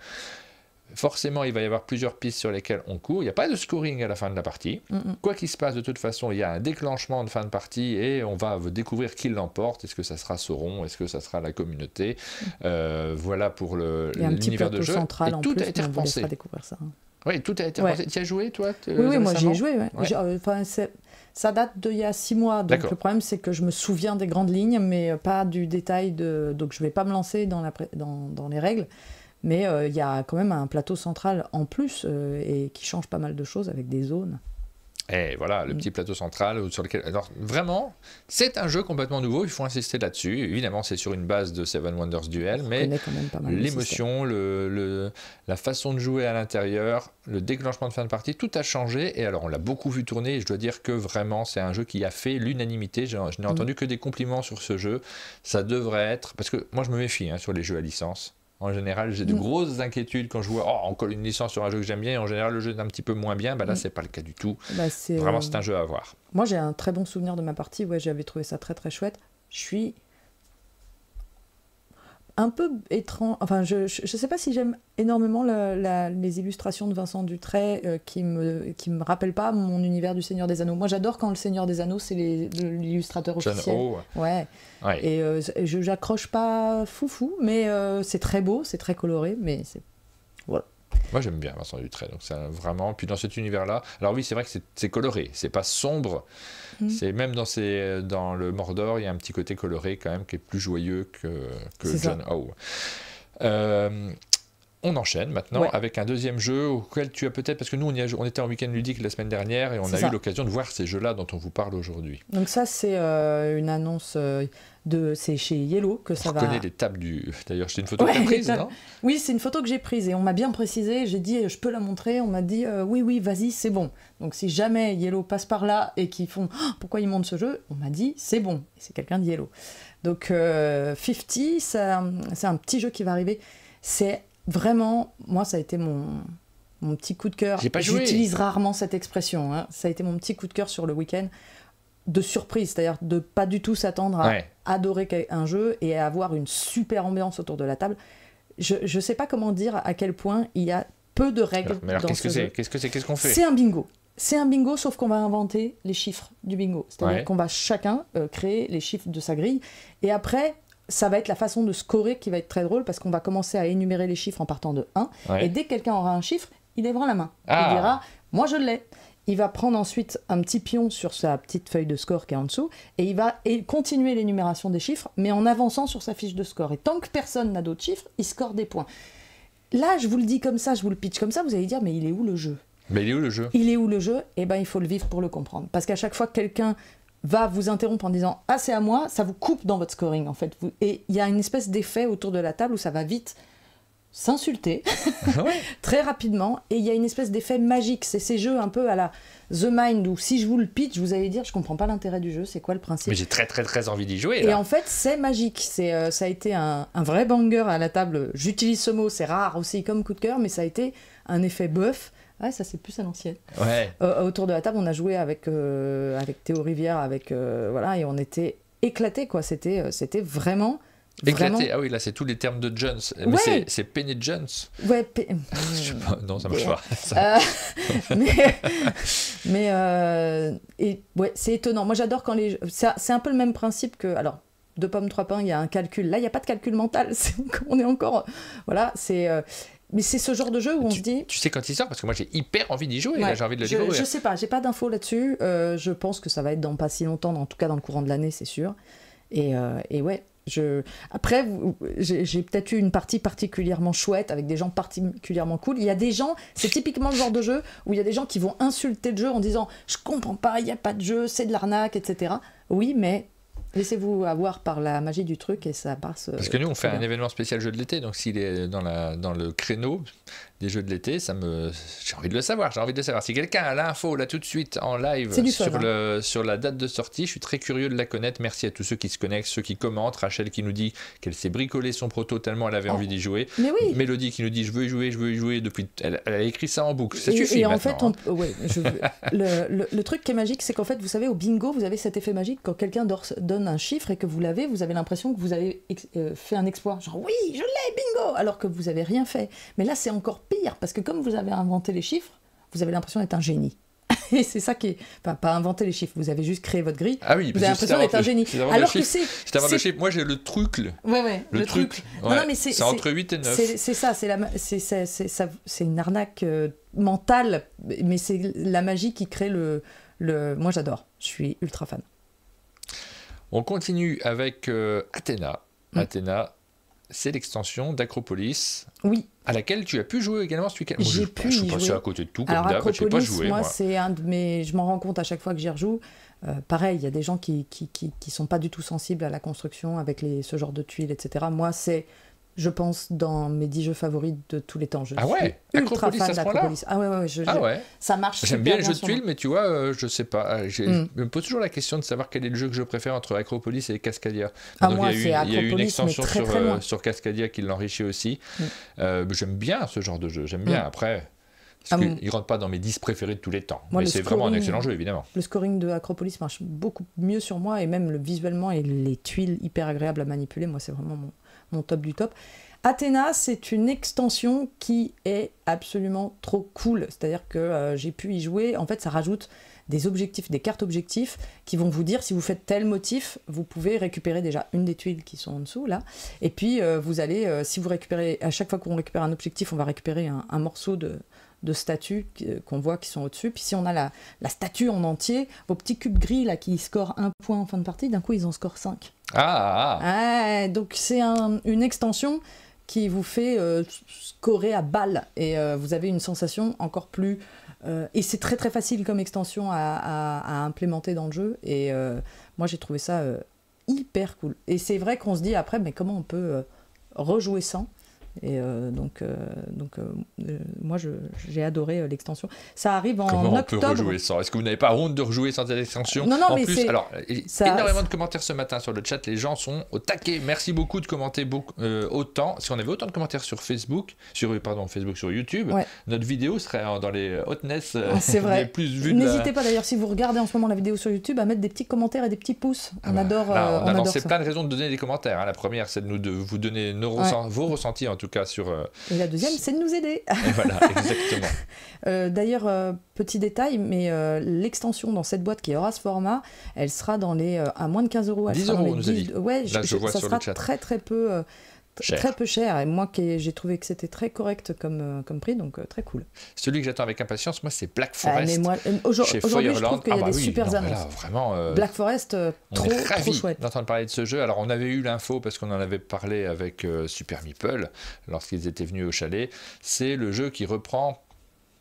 Forcément, il va y avoir plusieurs pistes sur lesquelles on court. Il n'y a pas de scoring à la fin de la partie. Quoi qu'il se passe, de toute façon, il y a un déclenchement de fin de partie et on va découvrir qui l'emporte. Est-ce que ça sera Sauron ? Est-ce que ça sera la communauté ? Voilà pour l'univers de jeu. Central, et tout a été repensé. Découvrir ça. Oui, tout a été repensé. Tu y as joué, toi ? Oui, moi j'y ai joué. Ça date d'il y a 6 mois. Donc le problème, c'est que je me souviens des grandes lignes, mais pas du détail. Donc je ne vais pas me lancer dans les règles. Mais il y a quand même un plateau central en plus et qui change pas mal de choses avec des zones. Et voilà, le petit plateau central sur lequel... Alors vraiment, c'est un jeu complètement nouveau, il faut insister là-dessus. Évidemment, c'est sur une base de Seven Wonders Duel, mais l'émotion, la façon de jouer à l'intérieur, le déclenchement de fin de partie, tout a changé. Et alors, on l'a beaucoup vu tourner, et je dois dire que vraiment, c'est un jeu qui a fait l'unanimité. Je n'ai entendu que des compliments sur ce jeu. Ça devrait être... Parce que moi, je me méfie sur les jeux à licence. En général, j'ai de grosses inquiétudes quand je vois on colle une licence sur un jeu que j'aime bien et en général le jeu est un petit peu moins bien. Là, c'est pas le cas du tout. Vraiment, c'est un jeu à avoir. Moi, j'ai un très bon souvenir de ma partie. Ouais, j'avais trouvé ça très très chouette. Je suis un peu étrange. Enfin, je sais pas si j'aime énormément les illustrations de Vincent Dutray qui me rappellent pas mon univers du Seigneur des Anneaux. Moi, j'adore quand le Seigneur des Anneaux, c'est l'illustrateur officiel. Ouais. Et je j'accroche pas foufou, mais c'est très beau, c'est très coloré, mais c'est voilà. Moi, j'aime bien Vincent Dutray, donc c'est vraiment. Puis dans cet univers-là, alors oui, c'est vrai que c'est coloré, c'est pas sombre. C'est même dans le Mordor, il y a un petit côté coloré quand même qui est plus joyeux que John Howe. On enchaîne maintenant avec un deuxième jeu auquel tu as peut-être, parce que nous on était en week-end ludique la semaine dernière et on a eu l'occasion de voir ces jeux-là dont on vous parle aujourd'hui. Donc ça c'est une annonce c'est chez Yellow que ça va. On reconnaît les tables D'ailleurs, c'est une photo que tu as prise, non ? Oui, c'est une photo que j'ai prise et on m'a bien précisé. J'ai dit je peux la montrer. On m'a dit oui, vas-y, c'est bon. Donc si jamais Yellow passe par là et qu'ils font pourquoi ils montent ce jeu, on m'a dit c'est bon. C'est quelqu'un de Yellow. Donc 50, c'est un petit jeu qui va arriver. C'est vraiment, moi, ça a été mon petit coup de cœur. J'utilise rarement cette expression. Ça a été mon petit coup de cœur sur le week-end de surprise, c'est-à-dire de pas du tout s'attendre à adorer un jeu et à avoir une super ambiance autour de la table. Je sais pas comment dire à quel point il y a peu de règles dans ce jeu. Qu'est-ce qu'on fait ? C'est un bingo. C'est un bingo, sauf qu'on va inventer les chiffres du bingo. C'est-à-dire qu'on va chacun créer les chiffres de sa grille. Et après, ça va être la façon de scorer qui va être très drôle parce qu'on va commencer à énumérer les chiffres en partant de 1. Et dès que quelqu'un aura un chiffre, il lèvera la main. Il dira « moi je l'ai ». Il va prendre ensuite un petit pion sur sa petite feuille de score qui est en dessous et il va continuer l'énumération des chiffres, mais en avançant sur sa fiche de score. Et tant que personne n'a d'autres chiffres, il score des points. Là, je vous le dis comme ça, je vous le pitch comme ça, vous allez dire « mais il est où le jeu ?» Mais il est où le jeu ? Il est où le jeu ? Eh bien, il faut le vivre pour le comprendre. Parce qu'à chaque fois que quelqu'un va vous interrompre en disant « ah, c'est à moi », ça vous coupe dans votre scoring, en fait. Et il y a une espèce d'effet autour de la table où ça va vite s'insulter très rapidement, et il y a une espèce d'effet magique. C'est ces jeux un peu à la The Mind où si je vous le pitch, vous allez dire « je comprends pas l'intérêt du jeu, c'est quoi le principe ?» Mais j'ai très très très envie d'y jouer. Et en fait, c'est magique. Ça a été un vrai banger à la table. J'utilise ce mot, c'est rare aussi comme coup de cœur, mais ça a été un effet bœuf. Ouais, ça c'est plus à l'ancienne. Autour de la table, on a joué avec Théo Rivière, voilà, et on était éclatés, quoi. C'était vraiment éclaté. Ah oui, là c'est tous les termes de Jones. Mais c'est Penny Jones. Ouais. Je sais pas, non, ça marche pas. C'est étonnant. Moi j'adore quand c'est un peu le même principe que alors. 2 pommes, 3 pains, il y a un calcul. Là, il n'y a pas de calcul mental. On est encore. Voilà, mais c'est ce genre de jeu où on se dit... Tu sais quand il sort ? Parce que moi, j'ai hyper envie d'y jouer. Là, j'ai envie de le découvrir. Je sais pas, j'ai pas d'infos là-dessus. Je pense que ça va être dans pas si longtemps, en tout cas dans le courant de l'année, c'est sûr. Et ouais, après, j'ai peut-être eu une partie particulièrement chouette, avec des gens particulièrement cool. Il y a des gens, c'est typiquement le genre de jeu où il y a des gens qui vont insulter le jeu en disant « je comprends pas, il n'y a pas de jeu, c'est de l'arnaque, etc. » Oui, mais... laissez-vous avoir par la magie du truc et ça passe. Parce que nous, on fait un événement spécial jeu de l'été, donc s'il est dans le créneau des jeux de l'été, j'ai envie de le savoir. Si quelqu'un a l'info là tout de suite en live sur la date de sortie, je suis très curieux de la connaître. Merci à tous ceux qui se connectent, ceux qui commentent. Rachel qui nous dit qu'elle s'est bricolé son proto tellement elle avait envie d'y jouer. Mais oui. Mélodie qui nous dit je veux y jouer depuis. Elle a écrit ça en boucle. Ça suffit et en maintenant. Fait, le truc qui est magique, c'est qu'en fait, vous savez, au bingo, vous avez cet effet magique quand quelqu'un donne un chiffre et que vous avez l'impression que vous avez fait un exploit. Genre oui, je l'ai, bingo, alors que vous avez rien fait. Mais là, c'est encore pire parce que comme vous avez inventé les chiffres, vous avez l'impression d'être un génie. Et c'est ça qui est... Enfin, pas inventer les chiffres, vous avez juste créé votre grille. Ah oui, vous avez l'impression d'être un génie. Alors que c'est le chiffre. Moi, j'ai le truc. Le truc. Ouais. Non, mais c'est entre 8 et 9. C'est ça, c'est une arnaque mentale, mais c'est la magie qui crée le... Moi, j'adore. Je suis ultra fan. On continue avec Athéna. Athéna, c'est l'extension d'Acropolis. Oui. À laquelle tu as pu jouer également ce week-end. J'ai pu y jouer. Je suis passé à côté de tout, comme Alors, d'hab, je n'ai pas joué. Moi, c'est un de mes... Je m'en rends compte à chaque fois que j'y rejoue. Pareil, il y a des gens qui sont pas du tout sensibles à la construction avec ce genre de tuiles, etc. Moi, c'est, je pense, dans mes 10 jeux favoris de tous les temps. Je suis ultra fan d'Acropolis. Ça marche. J'aime bien les jeux de tuiles, mais tu vois, je sais pas. Je me pose toujours la question de savoir quel est le jeu que je préfère entre Acropolis et Cascadia. Moi, c'est Acropolis, il y a eu une extension très sur Cascadia qui l'enrichit aussi. J'aime bien ce genre de jeu. J'aime bien. Après. Parce qu'il ne rentre pas dans mes 10 préférés de tous les temps. Mais c'est vraiment un excellent jeu, évidemment. Le scoring de Acropolis marche beaucoup mieux sur moi, et même visuellement, et les tuiles hyper agréables à manipuler. Moi, c'est vraiment mon top du top. Athéna, c'est une extension qui est absolument trop cool. C'est-à-dire que j'ai pu y jouer. En fait, ça rajoute des objectifs, des cartes objectifs qui vont vous dire si vous faites tel motif, vous pouvez récupérer déjà une des tuiles qui sont en dessous là. Et puis vous allez, si vous récupérez, à chaque fois qu'on récupère un objectif, on va récupérer un morceau de statues qu'on voit qui sont au-dessus. Puis si on a la statue en entier, vos petits cubes gris là qui scorent 1 point en fin de partie, d'un coup ils en scorent 5. Donc c'est une extension qui vous fait scorer à balle, et vous avez une sensation encore plus... et c'est très très facile comme extension à implémenter dans le jeu, et moi j'ai trouvé ça hyper cool. Et c'est vrai qu'on se dit après, mais comment on peut rejouer sans ? Et moi j'ai adoré l'extension. Ça arrive en octobre. Comment on peut rejouer sans ? Est-ce que vous n'avez pas honte de rejouer sans cette extension ? Non, en mais plus, c'est... alors, énormément de commentaires ce matin sur le chat, les gens sont au taquet. Merci beaucoup de commenter autant. Si on avait autant de commentaires sur Facebook, sur YouTube, notre vidéo serait dans les hotness les plus vues. N'hésitez pas d'ailleurs, si vous regardez en ce moment la vidéo sur YouTube, à mettre des petits commentaires et des petits pouces. On adore on a lancé plein de raisons de donner des commentaires. La première, c'est de vous donner vos ressentis, en tout cas sur... Et la deuxième, c'est de nous aider. Et voilà, exactement. D'ailleurs, petit détail, mais l'extension dans cette boîte qui aura ce format, elle sera à moins de 15 €. 10 € nous a dit. Ouais, là, je vois ça sur sera le chat. très peu... Très peu cher, et moi j'ai trouvé que c'était très correct comme prix, donc très cool. Celui que j'attends avec impatience, moi, c'est Black Forest. Mais moi, aujourd'hui, je trouve qu'il y a des super annonces. Là, vraiment, Black Forest, trop chouette. D'entendre parler de ce jeu. Alors, on avait eu l'info parce qu'on en avait parlé avec Super Meeple lorsqu'ils étaient venus au chalet. C'est le jeu qui reprend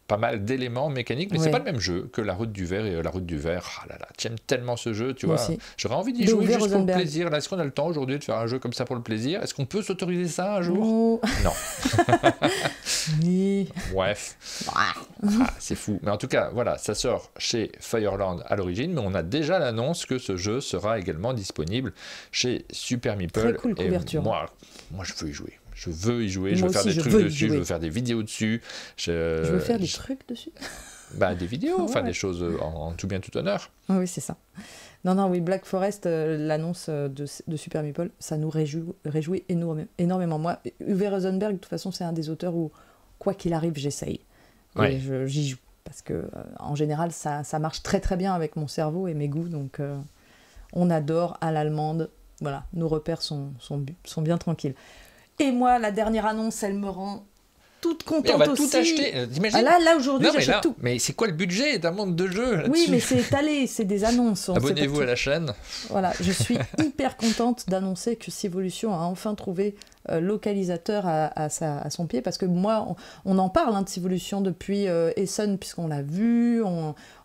pas mal d'éléments mécaniques, mais c'est pas le même jeu que La Route du Verre. Et La Route du Verre, j'aime tellement ce jeu, tu vois. J'aurais envie d'y jouer juste pour le plaisir. Là, est-ce qu'on a le temps aujourd'hui de faire un jeu comme ça pour le plaisir ? Est-ce qu'on peut s'autoriser ça un jour ? Non. Bref. C'est fou. Mais en tout cas, voilà, ça sort chez Fireland à l'origine, mais on a déjà l'annonce que ce jeu sera également disponible chez Super Meeple. Très cool couverture. Moi, je veux y jouer. Je veux y jouer, je veux faire des trucs dessus, je veux faire des vidéos dessus. Je veux faire des trucs dessus. Des vidéos, des choses en tout bien tout honneur. Oui, c'est ça. Oui, Black Forest, l'annonce de Super Meeple, ça nous réjouit énormément. Moi, Uwe Rosenberg, de toute façon, c'est un des auteurs où, quoi qu'il arrive, j'essaye. Et j'y joue. Parce que, en général, ça marche très très bien avec mon cerveau et mes goûts. Donc, on adore à l'allemande. Voilà, nos repères sont bien tranquilles. Et moi, la dernière annonce, elle me rend toute contente aussi. On va tout acheter, t'imagines ? Là aujourd'hui, j'achète tout. Mais c'est quoi le budget d'un monde de jeux là-dessus ? Oui, mais c'est étalé, c'est des annonces. Abonnez-vous à la chaîne. Voilà, je suis hyper contente d'annoncer que Civolution a enfin trouvé localisateur à son pied, parce que moi, on en parle de Civolution depuis Essen, puisqu'on l'a vu,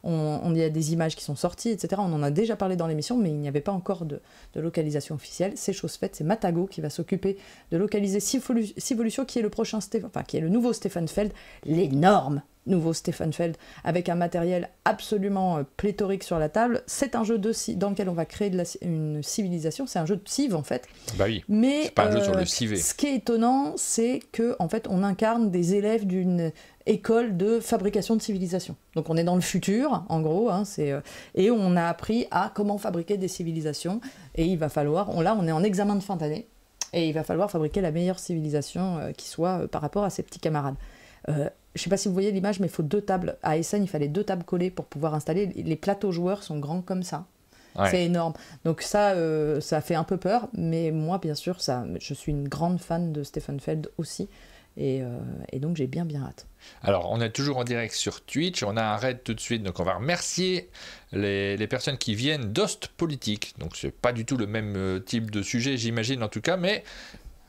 il y a des images qui sont sorties, etc. On en a déjà parlé dans l'émission, mais il n'y avait pas encore de localisation officielle. C'est chose faite, c'est Matago qui va s'occuper de localiser Civolution, qui est le nouveau Stefan Feld, l'énorme nouveau Stefan Feld, avec un matériel absolument pléthorique sur la table. C'est un jeu dans lequel on va créer une civilisation, c'est un jeu de civ en fait. Oui, mais c'est pas un jeu sur le civet. Ce qui est étonnant, c'est que en fait, on incarne des élèves d'une école de fabrication de civilisation. Donc on est dans le futur, en gros, et on a appris à comment fabriquer des civilisations, et il va falloir, là on est en examen de fin d'année, et il va falloir fabriquer la meilleure civilisation qui soit par rapport à ses petits camarades. Je ne sais pas si vous voyez l'image, mais il faut 2 tables. À Essen, il fallait 2 tables collées pour pouvoir installer. Les plateaux joueurs sont grands comme ça. Ouais. C'est énorme. Donc ça fait un peu peur, mais moi, bien sûr, je suis une grande fan de Stefan Feld aussi. Et donc, j'ai bien hâte. Alors, on est toujours en direct sur Twitch. On a un raid tout de suite. Donc, on va remercier les personnes qui viennent d'Ostpolitik. Donc, c'est pas du tout le même type de sujet, j'imagine, en tout cas, mais...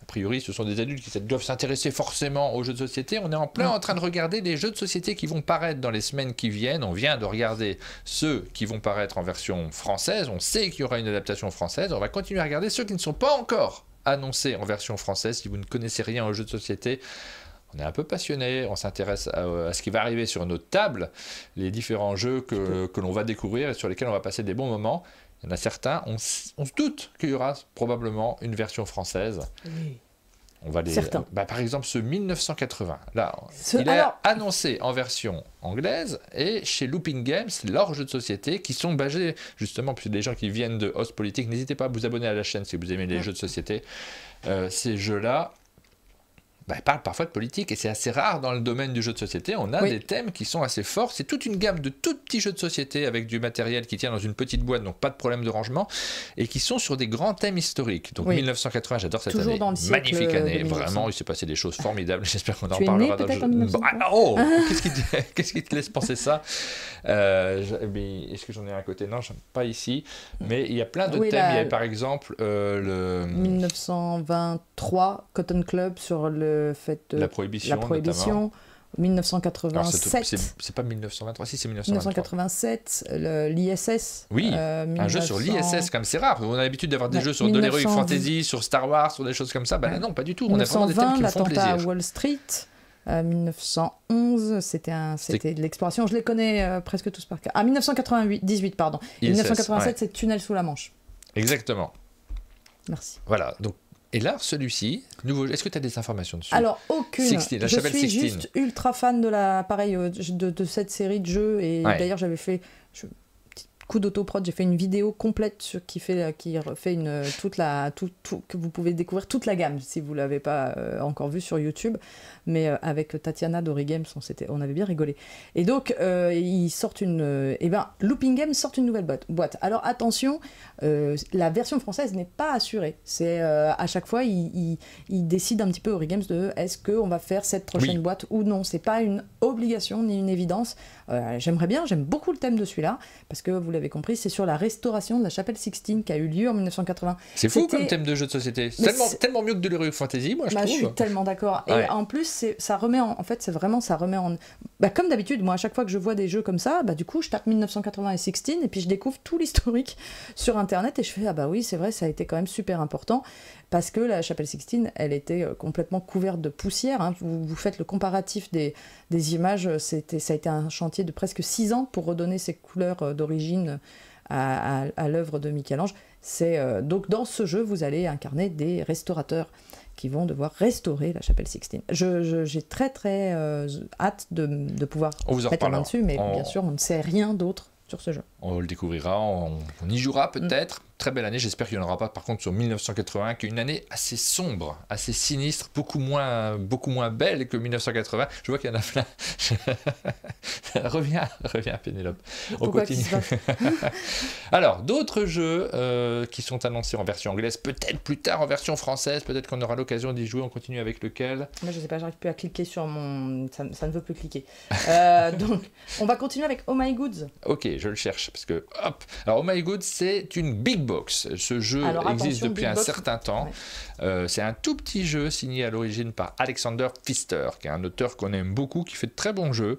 priori, ce sont des adultes qui doivent s'intéresser forcément aux jeux de société. On est en plein en train de regarder les jeux de société qui vont paraître dans les semaines qui viennent. On vient de regarder ceux qui vont paraître en version française. On sait qu'il y aura une adaptation française. On va continuer à regarder ceux qui ne sont pas encore annoncés en version française. Si vous ne connaissez rien aux jeux de société, on est un peu passionné, on s'intéresse à ce qui va arriver sur notre table, les différents jeux que l'on va découvrir et sur lesquels on va passer des bons moments. Il y en a certains, on se doute qu'il y aura probablement une version française. Oui. On va Certains. Par exemple, ce 1980, là, il est annoncé en version anglaise et chez Looping Games, leurs jeux de société qui sont basés, justement, puisque les gens qui viennent de Host Politique, n'hésitez pas à vous abonner à la chaîne si vous aimez les jeux de société. Ces jeux-là, parle parfois de politique et c'est assez rare dans le domaine du jeu de société. On a des thèmes qui sont assez forts. C'est toute une gamme de tout petits jeux de société avec du matériel qui tient dans une petite boîte, donc pas de problème de rangement, et qui sont sur des grands thèmes historiques. Donc 1980, j'adore cette année. Magnifique année, vraiment, il s'est passé des choses formidables. J'espère qu'on en parlera dans le jeu. Qu'est-ce qui te laisse penser ça? Est-ce que j'en ai un à côté? Non, pas ici. Mais il y a plein de thèmes. Il y avait par exemple le 1923 Cotton Club sur le fait de la prohibition 1987. C'est pas 1923, si c'est 1923. 1987, l'ISS. Oui, un jeu sur l'ISS, comme c'est rare. On a l'habitude d'avoir des jeux sur de l'heroic fantasy, sur Star Wars, sur des choses comme ça. Là, non, pas du tout. On a vraiment des thèmes qui me font plaisir. L'attentat à Wall Street. 1911, c'était de l'exploration. Je les connais presque tous par cœur. 1998, pardon. ISS, 1987, c'est Tunnel sous la Manche. Exactement. Merci. Voilà, donc. Et là, celui-ci, nouveau. Est-ce que tu as des informations dessus? Alors, aucune. Je suis juste ultra fan de cette série de jeux. Et d'ailleurs, j'avais fait... coup d'autoprod, j'ai fait une vidéo complète qui refait que vous pouvez découvrir toute la gamme si vous l'avez pas encore vu sur YouTube, mais avec Tatiana d'Origames, on avait bien rigolé. Et donc ils sortent Looping Games sort une nouvelle boîte. Alors attention, la version française n'est pas assurée. C'est à chaque fois ils décident un petit peu Origames de est-ce qu'on va faire cette prochaine boîte ou non. C'est pas une obligation ni une évidence. J'aime beaucoup le thème de celui-là parce que vous l'avez compris, c'est sur la restauration de la chapelle Sixtine qui a eu lieu en 1980. C'est fou comme thème de jeu de société. C'est tellement mieux que de l'heroic fantasy, moi je trouve. Je suis tellement d'accord. Et en plus, ça remet en... comme d'habitude, moi à chaque fois que je vois des jeux comme ça, du coup je tape 1980 et Sixtine et puis je découvre tout l'historique sur internet et je fais oui, c'est vrai, ça a été quand même super important parce que la chapelle Sixtine, elle était complètement couverte de poussière. Hein. Vous faites le comparatif des images, ça a été un chantier de presque 6 ans pour redonner ses couleurs d'origine à l'œuvre de Michel-Ange. Donc dans ce jeu, vous allez incarner des restaurateurs qui vont devoir restaurer la chapelle Sixtine. J'ai très très hâte de pouvoir mettre la main dessus, mais bien sûr, on ne sait rien d'autre sur ce jeu. On le découvrira, on y jouera peut-être. Très belle année, j'espère qu'il n'y en aura pas par contre sur 1980, qui est une année assez sombre, assez sinistre, beaucoup moins belle que 1980. Je vois qu'il y en a plein. Reviens Pénélope. On continue. Alors, d'autres jeux qui sont annoncés en version anglaise, peut-être plus tard en version française, peut-être qu'on aura l'occasion d'y jouer. On continue avec lequel? Moi, je sais pas, j'arrive plus à cliquer sur mon... Ça ne veut plus cliquer. Donc, on va continuer avec Oh My Goods. Ok, je le cherche, parce que, hop. Alors, Oh My Goods, c'est une big box. Ce jeu existe depuis un certain temps. Ouais. C'est un tout petit jeu signé à l'origine par Alexander Pfister, qui est un auteur qu'on aime beaucoup, qui fait de très bons jeux,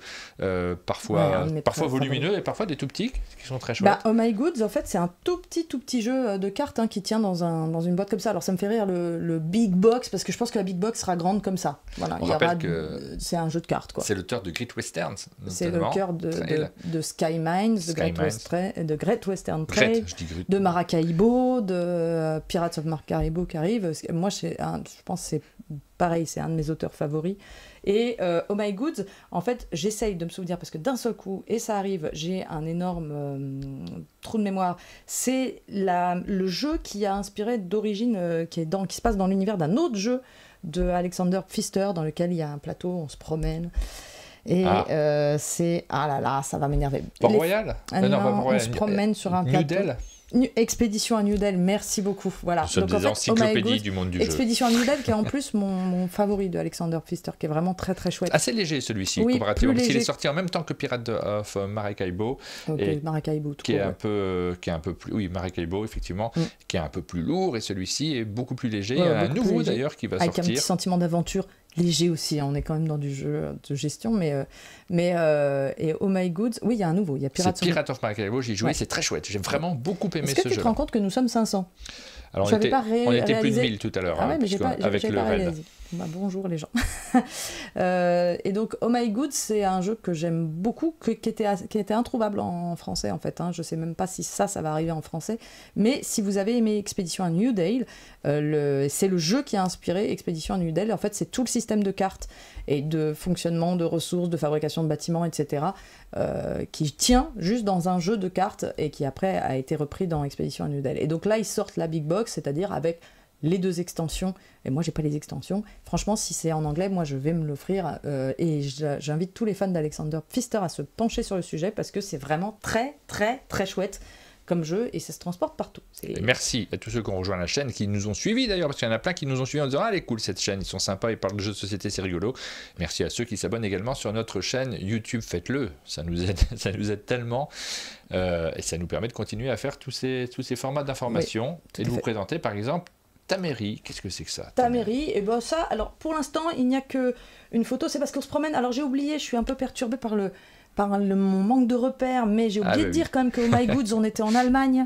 parfois volumineux et parfois des tout petits, qui sont très chouettes. Oh My Goods, en fait, c'est un tout petit jeu de cartes qui tient dans une boîte comme ça. Alors, ça me fait rire le big box, parce que je pense que la big box sera grande comme ça. Voilà, on rappelle que c'est un jeu de cartes, quoi. C'est l'auteur de Great Westerns, c'est l'auteur de Sky Mines, de Great Western Trail, de Maracaibo, de Pirates of Maracaibo qui arrive. Moi, je pense que c'est pareil, c'est un de mes auteurs favoris. Et Oh My Goods, en fait, j'essaye de me souvenir parce que d'un seul coup, et ça arrive, j'ai un énorme trou de mémoire. C'est le jeu qui a inspiré d'origine, qui se passe dans l'univers d'un autre jeu de Alexander Pfister, dans lequel il y a un plateau, on se promène. Et c'est... Ah là là, ça va m'énerver. Port-Royal on se promène sur un plateau. Expédition à New Delhi, merci beaucoup. Voilà. Nous sommes des encyclopédies du monde du jeu. Expédition à New Delhi, qui est en plus mon favori de Alexander Pfister, qui est vraiment très très chouette. Assez léger celui-ci, comparativement, parce qu'il est sorti en même temps que Pirates of Maracaibo. Maracaibo, qui est un peu plus, oui, Maracaibo effectivement, qui est un peu plus lourd, et celui-ci est beaucoup plus léger. Il y a un nouveau d'ailleurs qui va sortir. Avec un petit sentiment d'aventure. Léger aussi, on est quand même dans du jeu de gestion, et Oh My Goods, oui, il y a un nouveau, il y a Pirates of Maracaibo, j'y joué, c'est très chouette, j'ai vraiment beaucoup aimé ce jeu. Est-ce que tu te rends compte que nous sommes 500? Alors on était plus de 1000 tout à l'heure, mais avec le raid. Bah, bonjour les gens. Et donc Oh My Goods, c'est un jeu que j'aime beaucoup, qui était introuvable en français en fait. Je sais même pas si ça va arriver en français. Mais si vous avez aimé Expédition à New Dale, c'est le jeu qui a inspiré Expédition à New Dale. En fait, c'est tout le système de cartes et de fonctionnement de ressources, de fabrication de bâtiments, etc. Qui tient juste dans un jeu de cartes et qui après a été repris dans Expédition à New Dale. Et donc là, ils sortent la Big Box, c'est-à-dire avec les 2 extensions, et moi j'ai pas les extensions. Franchement, si c'est en anglais, moi je vais me l'offrir, et j'invite tous les fans d'Alexander Pfister à se pencher sur le sujet parce que c'est vraiment très très très chouette comme jeu et ça se transporte partout. Et merci à tous ceux qui ont rejoint la chaîne, qui nous ont suivis d'ailleurs, parce qu'il y en a plein qui nous ont suivis en disant « Ah, elle est cool cette chaîne, ils sont sympas, ils parlent de jeux de société, c'est rigolo ». Merci à ceux qui s'abonnent également sur notre chaîne YouTube, faites-le, ça nous aide tellement, et ça nous permet de continuer à faire tous ces formats d'information, et de vous présenter par exemple Taméry. Qu'est-ce que c'est que ça, Taméry, et ben ça, alors pour l'instant il n'y a qu'une photo, c'est parce qu'on se promène, alors j'ai oublié, je suis un peu perturbée par mon manque de repères, mais j'ai oublié de dire quand même que Oh My Goods, on était en Allemagne,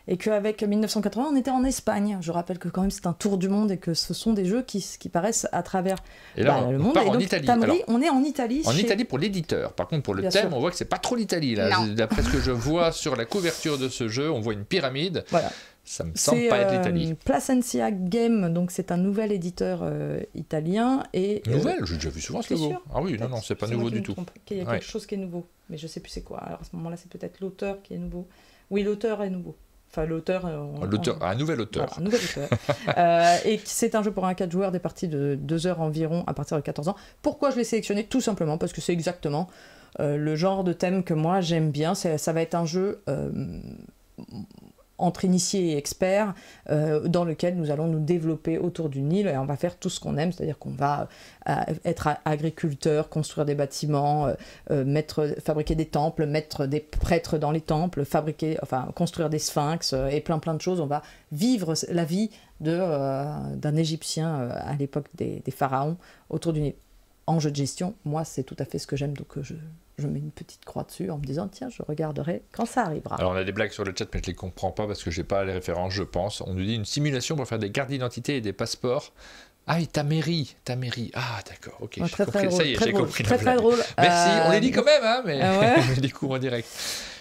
et qu'avec 1980, on était en Espagne. Je rappelle que quand même c'est un tour du monde, et que ce sont des jeux qui paraissent à travers le monde. Part en Italie. Taméry, on est en Italie. En Italie pour l'éditeur. Par contre, pour le thème, on voit que c'est pas trop l'Italie. D'après ce que je vois sur la couverture de ce jeu, on voit une pyramide. Voilà. Ça me semble pas être l'Italie. Placencia Game, donc c'est un nouvel éditeur italien. Nouvelle, j'ai déjà vu souvent ce logo. Ah oui, non, c'est pas nouveau du tout. Il y a quelque chose qui est nouveau, mais je sais plus c'est quoi. Alors à ce moment-là, c'est peut-être l'auteur qui est nouveau. Oui, l'auteur est nouveau. Enfin, l'auteur. Un nouvel auteur. Voilà, un nouvel auteur. Et c'est un jeu pour un 4 joueurs, des parties de 2 heures environ à partir de 14 ans. Pourquoi je l'ai sélectionné? Tout simplement parce que c'est exactement le genre de thème que moi j'aime bien. Ça va être un jeu entre initiés et experts, dans lequel nous allons nous développer autour d'une île et on va faire tout ce qu'on aime, c'est-à-dire qu'on va être agriculteur, construire des bâtiments, fabriquer des temples, mettre des prêtres dans les temples, construire des sphinx et plein de choses. On va vivre la vie d'un Égyptien à l'époque des pharaons autour d'une île. En jeu de gestion, moi c'est tout à fait ce que j'aime, donc je mets une petite croix dessus en me disant tiens, je regarderai quand ça arrivera. Alors on a des blagues sur le chat, mais je les comprends pas parce que j'ai pas les références, je pense. On nous dit une simulation pour faire des cartes d'identité et des passeports. Ah oui, Taméry. Ah d'accord, ok. Très drôle, ça y est, j'ai compris la blague. Très drôle. Merci, on les dit quand même, hein, mais on les découvre en direct.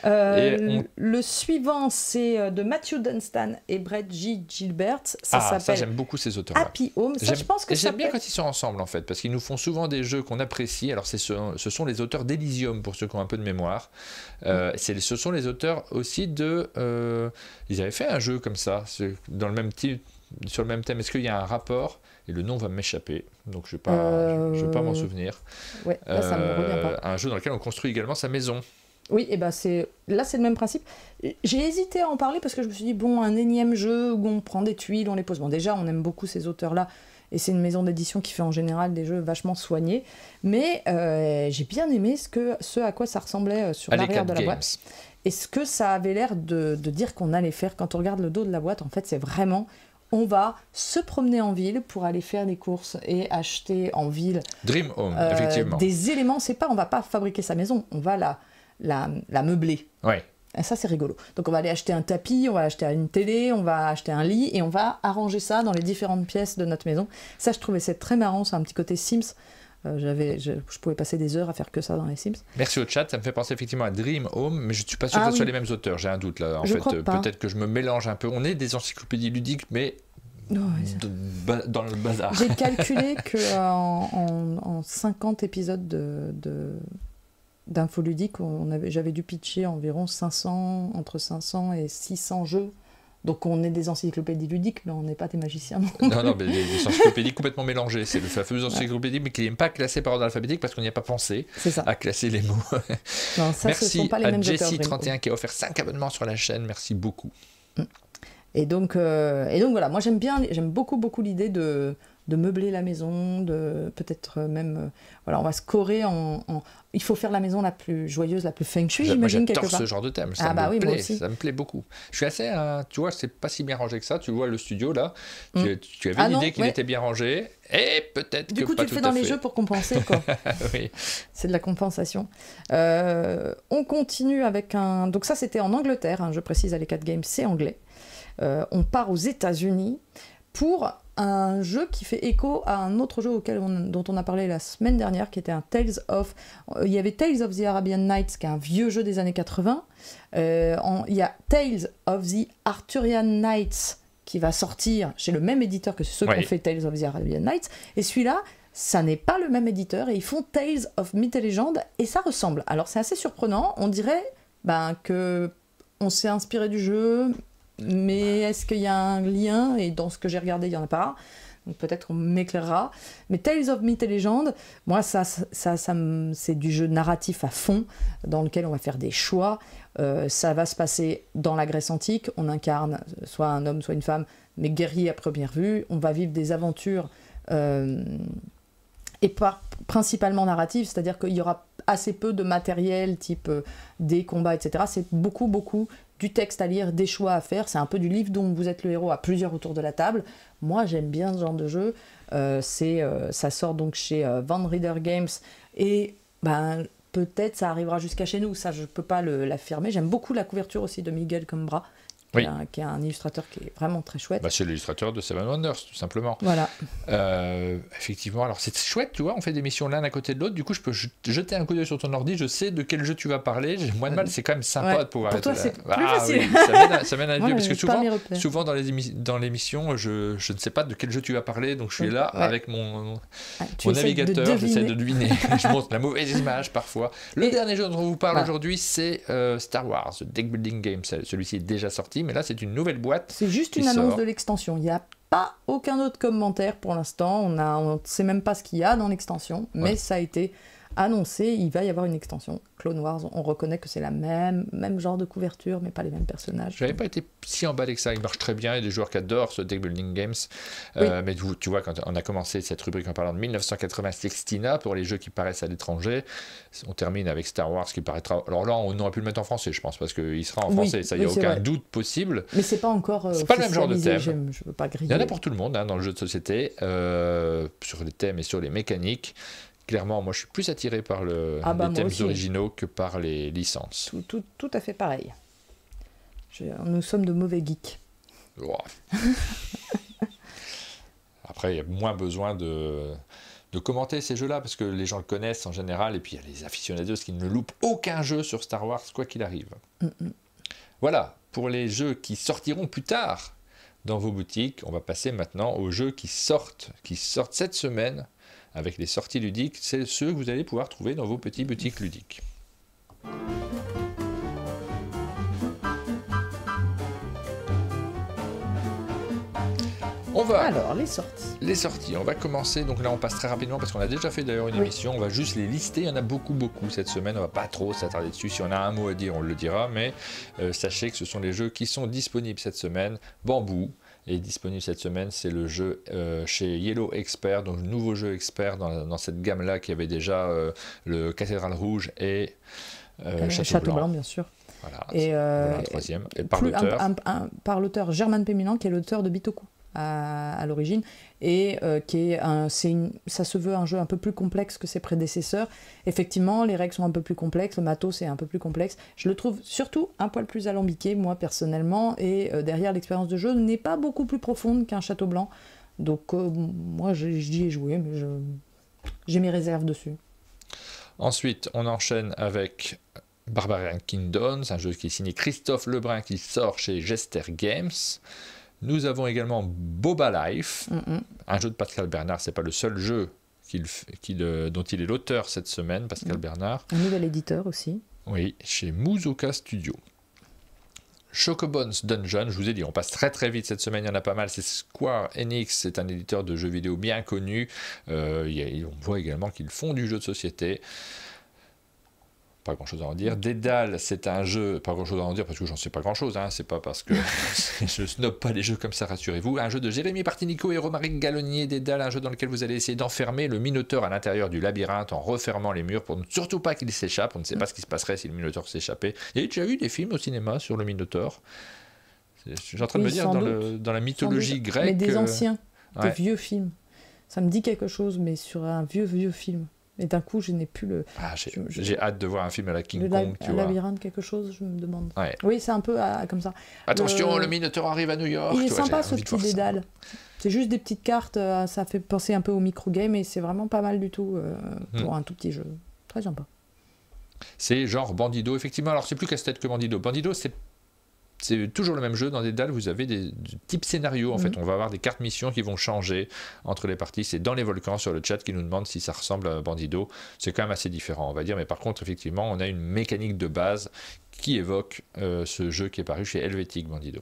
Le suivant, c'est de Matthew Dunstan et Brett J. Gilbert. Ça s'appelle j'aime beaucoup ces auteurs-là. Happy Home. Ça, je pense que j'aime bien quand ils sont ensemble, en fait, parce qu'ils nous font souvent des jeux qu'on apprécie. Alors, ce sont les auteurs d'Elysium, pour ceux qui ont un peu de mémoire. Ce sont les auteurs aussi de... ils avaient fait un jeu comme ça, sur le même thème. Est-ce qu'il y a un rapport ? Et le nom va m'échapper, donc je ne vais pas m'en souvenir. Ouais, là, ça me revient pas. Un jeu dans lequel on construit également sa maison. Oui, et ben là c'est le même principe. J'ai hésité à en parler parce que je me suis dit bon, un énième jeu où on prend des tuiles, on les pose. Bon, déjà on aime beaucoup ces auteurs-là et c'est une maison d'édition qui fait en général des jeux vachement soignés. Mais j'ai bien aimé ce à quoi ça ressemblait sur l'arrière de la boîte. Et ce que ça avait l'air de dire qu'on allait faire quand on regarde le dos de la boîte. En fait, c'est vraiment on va se promener en ville pour aller faire des courses et acheter en ville Dream Home, effectivement. Des éléments. On va pas fabriquer sa maison, on va la meubler. Ouais. Et ça, c'est rigolo. Donc, on va aller acheter un tapis, on va acheter une télé, on va acheter un lit et on va arranger ça dans les différentes pièces de notre maison. Ça, je trouvais ça très marrant. C'est un petit côté Sims. Je pouvais passer des heures à faire que ça dans les Sims. Merci au chat. Ça me fait penser effectivement à Dream Home, mais je ne suis pas sûr que ce soit les mêmes auteurs. J'ai un doute là. En fait, peut-être que je me mélange un peu. On est des encyclopédies ludiques, mais dans le bazar. J'ai calculé qu'en 50 épisodes d'Infoludique, j'avais dû pitcher environ entre 500 et 600 jeux. Donc on est des encyclopédies ludiques, mais on n'est pas des magiciens. Non, mais des encyclopédies complètement mélangées. C'est le fameux encyclopédie, mais qui n'est pas classé par ordre alphabétique parce qu'on n'y a pas pensé à classer les mots. Non, ça, merci ce sont pas les mêmes à Jessie31 qui a offert 5 abonnements sur la chaîne. Merci beaucoup. Et donc voilà, moi j'aime beaucoup l'idée de meubler la maison, de peut-être même, voilà, on va scorer il faut faire la maison la plus joyeuse, la plus feng shui, j'imagine, quelque part. J'adore ce genre de thème, ça me plaît beaucoup. Je suis assez, tu vois, c'est pas si bien rangé que ça, tu vois le studio là, tu avais l'idée qu'il était bien rangé, et peut-être que du coup pas tu le tout fais dans à les fait. jeux pour compenser, quoi. Oui. C'est de la compensation. On continue avec donc ça c'était en Angleterre, hein, je précise, à l'E4 Games, c'est anglais. On part aux États-Unis pour un jeu qui fait écho à un autre jeu dont on a parlé la semaine dernière, qui était il y avait Tales of the Arabian Nights, qui est un vieux jeu des années 80. Il y a Tales of the Arthurian Nights, qui va sortir chez le même éditeur que ceux qui ont fait Tales of the Arabian Nights. Et celui-là, ça n'est pas le même éditeur, et ils font Tales of Myth et Legend, et ça ressemble. Alors c'est assez surprenant, on dirait que on s'est inspiré du jeu, mais est-ce qu'il y a un lien? Et dans ce que j'ai regardé, il n'y en a pas. Donc peut-être qu'on m'éclairera. Mais Tales of Myth et Legend, moi, ça c'est du jeu narratif à fond, dans lequel on va faire des choix. Ça va se passer dans la Grèce antique. On incarne soit un homme, soit une femme, mais guerrier à première vue. On va vivre des aventures principalement narratives, c'est-à-dire qu'il y aura assez peu de matériel, type des combats, etc. C'est beaucoup du texte à lire, des choix à faire. C'est un peu du livre dont vous êtes le héros à plusieurs autour de la table. Moi, j'aime bien ce genre de jeu. Ça sort donc chez Van Reader Games. Et peut-être ça arrivera jusqu'à chez nous. Ça, je ne peux pas l'affirmer. J'aime beaucoup la couverture aussi de Miguel Coimbra, qui est un illustrateur qui est vraiment très chouette. C'est l'illustrateur de Seven Wonders, tout simplement. Voilà. Effectivement, alors c'est chouette, tu vois, on fait des missions l'un à côté de l'autre, du coup je peux jeter un coup d'œil sur ton ordi, je sais de quel jeu tu vas parler, j'ai moins de mal, c'est quand même sympa de pouvoir pour toi, c'est plus facile. Oui, ça mène à Dieu, parce que souvent dans l'émission, je ne sais pas de quel jeu tu vas parler, donc je suis là avec mon navigateur, j'essaie de deviner, je montre la mauvaise image parfois. Le dernier jeu dont on vous parle aujourd'hui, c'est Star Wars, The Deck Building Game, celui-ci est déjà sorti, mais là c'est une nouvelle boîte. C'est juste une annonce de l'extension, il n'y a pas aucun autre commentaire pour l'instant, on ne sait même pas ce qu'il y a dans l'extension, mais ça a été annoncé, il va y avoir une extension Clone Wars, on reconnaît que c'est la même genre de couverture, mais pas les mêmes personnages. J'avais pas été si emballé que ça, il marche très bien, il y a des joueurs qui adorent ce Deck Building Games, mais tu vois, quand on a commencé cette rubrique en parlant de 1980 pour les jeux qui paraissent à l'étranger, on termine avec Star Wars qui paraîtra, alors là on aurait pu le mettre en français je pense, parce qu'il sera en français, ça, il n'y a aucun doute possible. Mais c'est pas encore c'est pas le même genre de thème, je veux pas griller. Il y en a pour tout le monde dans le jeu de société, sur les thèmes et sur les mécaniques. Clairement, moi je suis plus attiré par les thèmes originaux que par les licences. Tout à fait pareil. Nous sommes de mauvais geeks. Oh. Après, il y a moins besoin de commenter ces jeux-là, parce que les gens le connaissent en général, et puis il y a les aficionados qui ne loupent aucun jeu sur Star Wars, quoi qu'il arrive. Voilà, pour les jeux qui sortiront plus tard dans vos boutiques, on va passer maintenant aux jeux qui sortent cette semaine. Avec les sorties ludiques, c'est ceux que vous allez pouvoir trouver dans vos petites boutiques ludiques. Alors, les sorties. On va commencer, donc là on passe très rapidement parce qu'on a déjà fait d'ailleurs une émission, on va juste les lister, il y en a beaucoup cette semaine, on va pas trop s'attarder dessus, si on a un mot à dire on le dira, mais sachez que ce sont les jeux qui sont disponibles cette semaine. Bamboo est disponible cette semaine, c'est le jeu chez Yellow Expert, donc le nouveau jeu expert dans cette gamme-là qui avait déjà le Cathédrale Rouge et Château Blanc, bien sûr. Voilà, et voilà, troisième, et par l'auteur Germain Pémilan, qui est l'auteur de Bitoku à l'origine, et ça se veut un jeu un peu plus complexe que ses prédécesseurs. Effectivement, les règles sont un peu plus complexes, le matos est un peu plus complexe. Je le trouve surtout un poil plus alambiqué, moi personnellement, et derrière l'expérience de jeu n'est pas beaucoup plus profonde qu'un Château Blanc. Donc moi j'y ai joué, mais j'ai mes réserves dessus. Ensuite, on enchaîne avec Barbarian Kingdoms, un jeu qui est signé Christophe Lebrun, qui sort chez Gester Games. Nous avons également Boba Life, un jeu de Pascal Bernard. C'est pas le seul jeu dont il est l'auteur cette semaine, Pascal Bernard. Un nouvel éditeur aussi. Oui, chez Muzoka Studio. Chocobones Dungeon, je vous ai dit, on passe très très vite cette semaine, il y en a pas mal. C'est Square Enix, c'est un éditeur de jeux vidéo bien connu. On voit également qu'ils font du jeu de société. pas grand-chose à en dire. Dédale, c'est un jeu, pas grand-chose à en dire parce que j'en sais pas grand-chose, hein. C'est pas parce que je snob pas les jeux comme ça, rassurez-vous. Un jeu de Jérémy Partinico et Romaric Gallonnier, Dédale, un jeu dans lequel vous allez essayer d'enfermer le Minotaure à l'intérieur du labyrinthe en refermant les murs pour ne surtout pas qu'il s'échappe. On ne sait pas ce qui se passerait si le Minotaure s'échappait. Il y a déjà eu des films au cinéma sur le Minotaure. Je suis en train de me dire, dans la mythologie grecque... Mais des anciens, des vieux films. Ça me dit quelque chose, mais sur un vieux film. Et d'un coup, je n'ai plus le... J'ai hâte de voir un film à la King Kong, tu vois. Labyrinthe, quelque chose, je me demande. Ouais. Oui, c'est un peu comme ça. Attention, le Minotaure arrive à New York. Il est sympa, ce petit Dédale. C'est juste des petites cartes, ça fait penser un peu au micro-game, et c'est vraiment pas mal du tout pour un tout petit jeu. Très sympa. C'est genre Bandido, effectivement. Alors, c'est plus casse-tête que Bandido. Bandido, c'est toujours le même jeu. Dans Dédale, vous avez des types scénarios. En fait, on va avoir des cartes missions qui vont changer entre les parties. C'est dans les volcans sur le chat qui nous demande si ça ressemble à Bandido. C'est quand même assez différent, on va dire. Mais par contre, effectivement, on a une mécanique de base qui évoque ce jeu qui est paru chez Helvétique Bandido.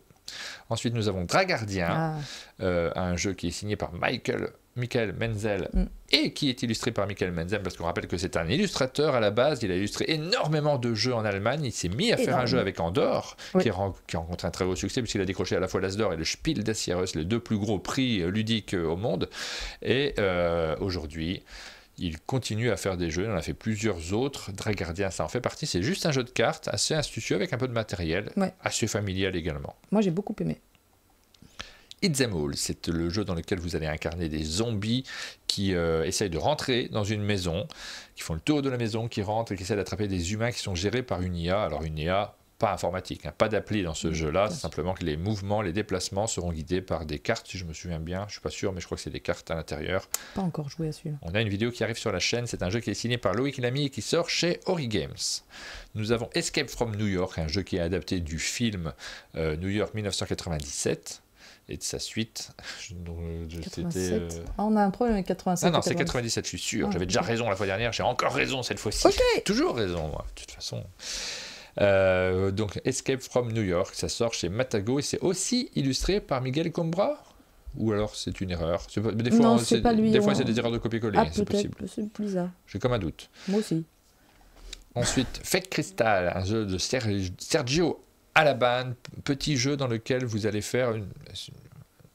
Ensuite, nous avons Dragardien, un jeu qui est signé par Michael Menzel et qui est illustré par Michael Menzel, parce qu'on rappelle que c'est un illustrateur à la base. Il a illustré énormément de jeux en Allemagne. Il s'est mis à faire un jeu avec Andorre, qui a rencontré un très gros succès puisqu'il a décroché à la fois l'As d'Or et le Spiel des Jahres, les deux plus gros prix ludiques au monde. Et aujourd'hui, il continue à faire des jeux. Il en a fait plusieurs autres. Dragardien, ça en fait partie. C'est juste un jeu de cartes assez astucieux avec un peu de matériel, assez familial également. Moi, j'ai beaucoup aimé. It's Them All, c'est le jeu dans lequel vous allez incarner des zombies qui essayent de rentrer dans une maison, qui font le tour de la maison, qui rentrent et qui essaient d'attraper des humains qui sont gérés par une IA. Alors une IA pas informatique, pas d'appli dans ce jeu-là, c'est simplement que les mouvements, les déplacements seront guidés par des cartes, si je me souviens bien, je ne suis pas sûr, mais je crois que c'est des cartes à l'intérieur. Pas encore joué à celui-là. On a une vidéo qui arrive sur la chaîne, c'est un jeu qui est signé par Loïc Lamy et qui sort chez Ori Games. Nous avons Escape from New York, un jeu qui est adapté du film New York 1997. Et de sa suite. On a un problème avec 87. Non, c'est 97, je suis sûr. J'avais déjà raison la fois dernière, j'ai encore raison cette fois-ci. Toujours raison, moi, de toute façon. Donc, Escape from New York, ça sort chez Matago et c'est aussi illustré par Miguel Combra. Ou alors c'est une erreur. Des fois, non, c'est pas lui. Des fois, c'est des erreurs de copier-coller, c'est possible. C'est bizarre. J'ai comme un doute. Moi aussi. Ensuite, Fake Crystal, un jeu de Sergio Alaban, petit jeu dans lequel vous allez faire un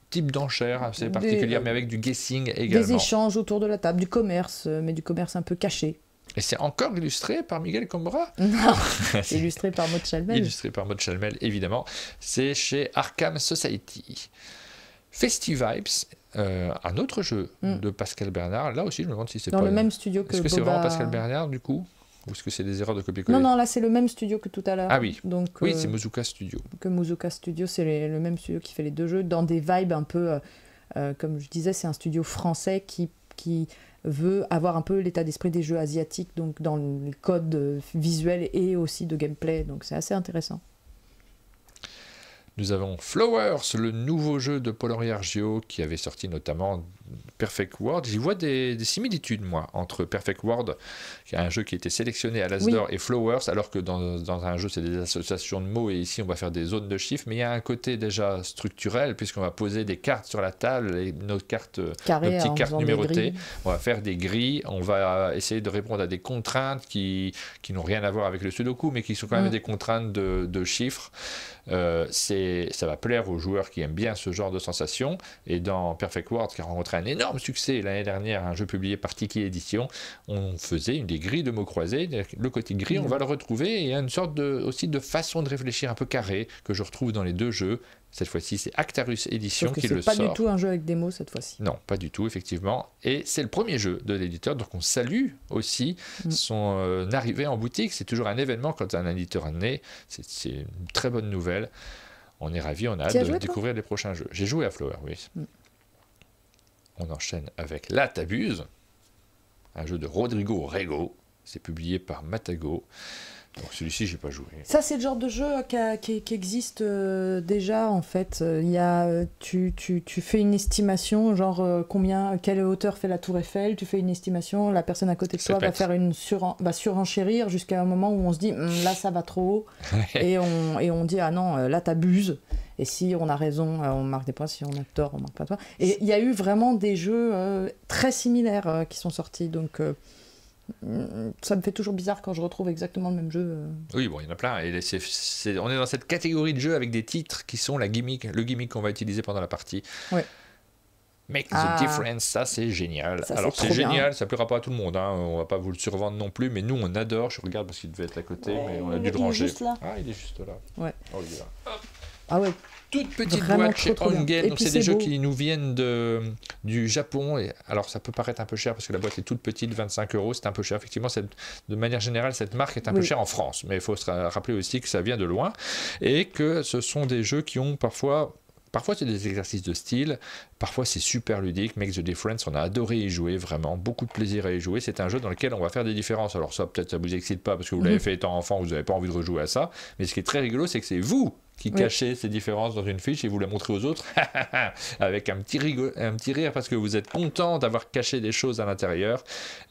type d'enchère assez particulière, mais avec du guessing également. Des échanges autour de la table, du commerce, mais du commerce un peu caché. Et c'est encore illustré par Miguel Combra? Non, c'est illustré par Maud Chalmel. Illustré par Maud Chalmel, évidemment. C'est chez Arkham Society. Festivibes, un autre jeu de Pascal Bernard. Là aussi, je me demande si c'est dans le même studio que Est-ce que c'est vraiment Pascal Bernard, du coup? Ou est-ce que c'est des erreurs de copier-coller? Non, là, c'est le même studio que tout à l'heure. Ah oui, donc, oui, c'est Muzuka Studio. Muzuka Studio, c'est le même studio qui fait les deux jeux, dans des vibes un peu... comme je disais, c'est un studio français qui veut avoir un peu l'état d'esprit des jeux asiatiques, donc dans les codes visuels et aussi de gameplay, donc c'est assez intéressant. Nous avons Flowers, le nouveau jeu de Paul-Henri Argio qui avait sorti notamment Perfect World. J'y vois des similitudes, moi, entre Perfect World, qui est un jeu qui a été sélectionné à l'As d'Or, et Flowers, alors que dans un jeu, c'est des associations de mots, et ici, on va faire des zones de chiffres, mais il y a un côté déjà structurel, puisqu'on va poser des cartes sur la table, nos petites cartes numérotées. On va faire des grilles, on va essayer de répondre à des contraintes qui n'ont rien à voir avec le Sudoku, mais qui sont quand même des contraintes de chiffres. Ça va plaire aux joueurs qui aiment bien ce genre de sensation. Et dans Perfect World, qui a rencontré un énorme succès l'année dernière, un jeu publié par Tiki Édition, on faisait des grilles de mots croisés. Le côté gris, on va le retrouver, et il y a une sorte aussi de façon de réfléchir un peu carrée que je retrouve dans les deux jeux. Cette fois-ci, c'est Actarus Édition qui le sort. C'est pas du tout un jeu avec des mots cette fois-ci. Non, pas du tout, effectivement. Et c'est le premier jeu de l'éditeur, donc on salue aussi son arrivée en boutique. C'est toujours un événement quand un éditeur est né. C'est une très bonne nouvelle. On est ravis, on a hâte de découvrir les prochains jeux. J'ai joué à Flower, oui. On enchaîne avec La T'abuse, un jeu de Rodrigo Rego. C'est publié par Matago. Donc celui-ci, j'ai pas joué. Ça, c'est le genre de jeu qui existe déjà, en fait. Il y a, tu fais une estimation, genre quelle hauteur fait la tour Eiffel, tu fais une estimation, la personne à côté de toi va surenchérir jusqu'à un moment où on se dit, là, ça va trop haut. et on dit, ah non, là, t'abuses. Et si on a raison, on marque des points. Si on a tort, on marque pas de points. Et il y a eu vraiment des jeux très similaires qui sont sortis. Donc... Ça me fait toujours bizarre quand je retrouve exactement le même jeu. Oui, bon, il y en a plein. Et on est dans cette catégorie de jeux avec des titres qui sont le gimmick qu'on va utiliser pendant la partie. Ouais. Make the difference, ça c'est génial. Ça, alors c'est génial, bien. Ça plaira pas à tout le monde, hein. On va pas vous le survendre non plus, mais nous on adore. Je regarde parce qu'il devait être à côté, mais on a dû le ranger. Il est juste là. Ah, il est juste là. Ouais. Oh, il est là. Hop. Ah ouais. Toute petite Vraiment boîte chez On Game, donc c'est des jeux qui nous viennent du Japon. Et alors ça peut paraître un peu cher parce que la boîte est toute petite, 25 €, c'est un peu cher. Effectivement, de manière générale, cette marque est un peu chère en France, mais il faut se rappeler aussi que ça vient de loin et que ce sont des jeux qui ont parfois c'est des exercices de style, parfois c'est super ludique. Make the Difference, on a adoré y jouer, vraiment, beaucoup de plaisir à y jouer. C'est un jeu dans lequel on va faire des différences. Alors ça, peut-être ça vous excite pas parce que vous l'avez fait étant enfant, vous n'avez pas envie de rejouer à ça. Mais ce qui est très rigolo, c'est que c'est vous qui cachez ces différences dans une fiche et vous la montrez aux autres avec un petit rire parce que vous êtes content d'avoir caché des choses à l'intérieur,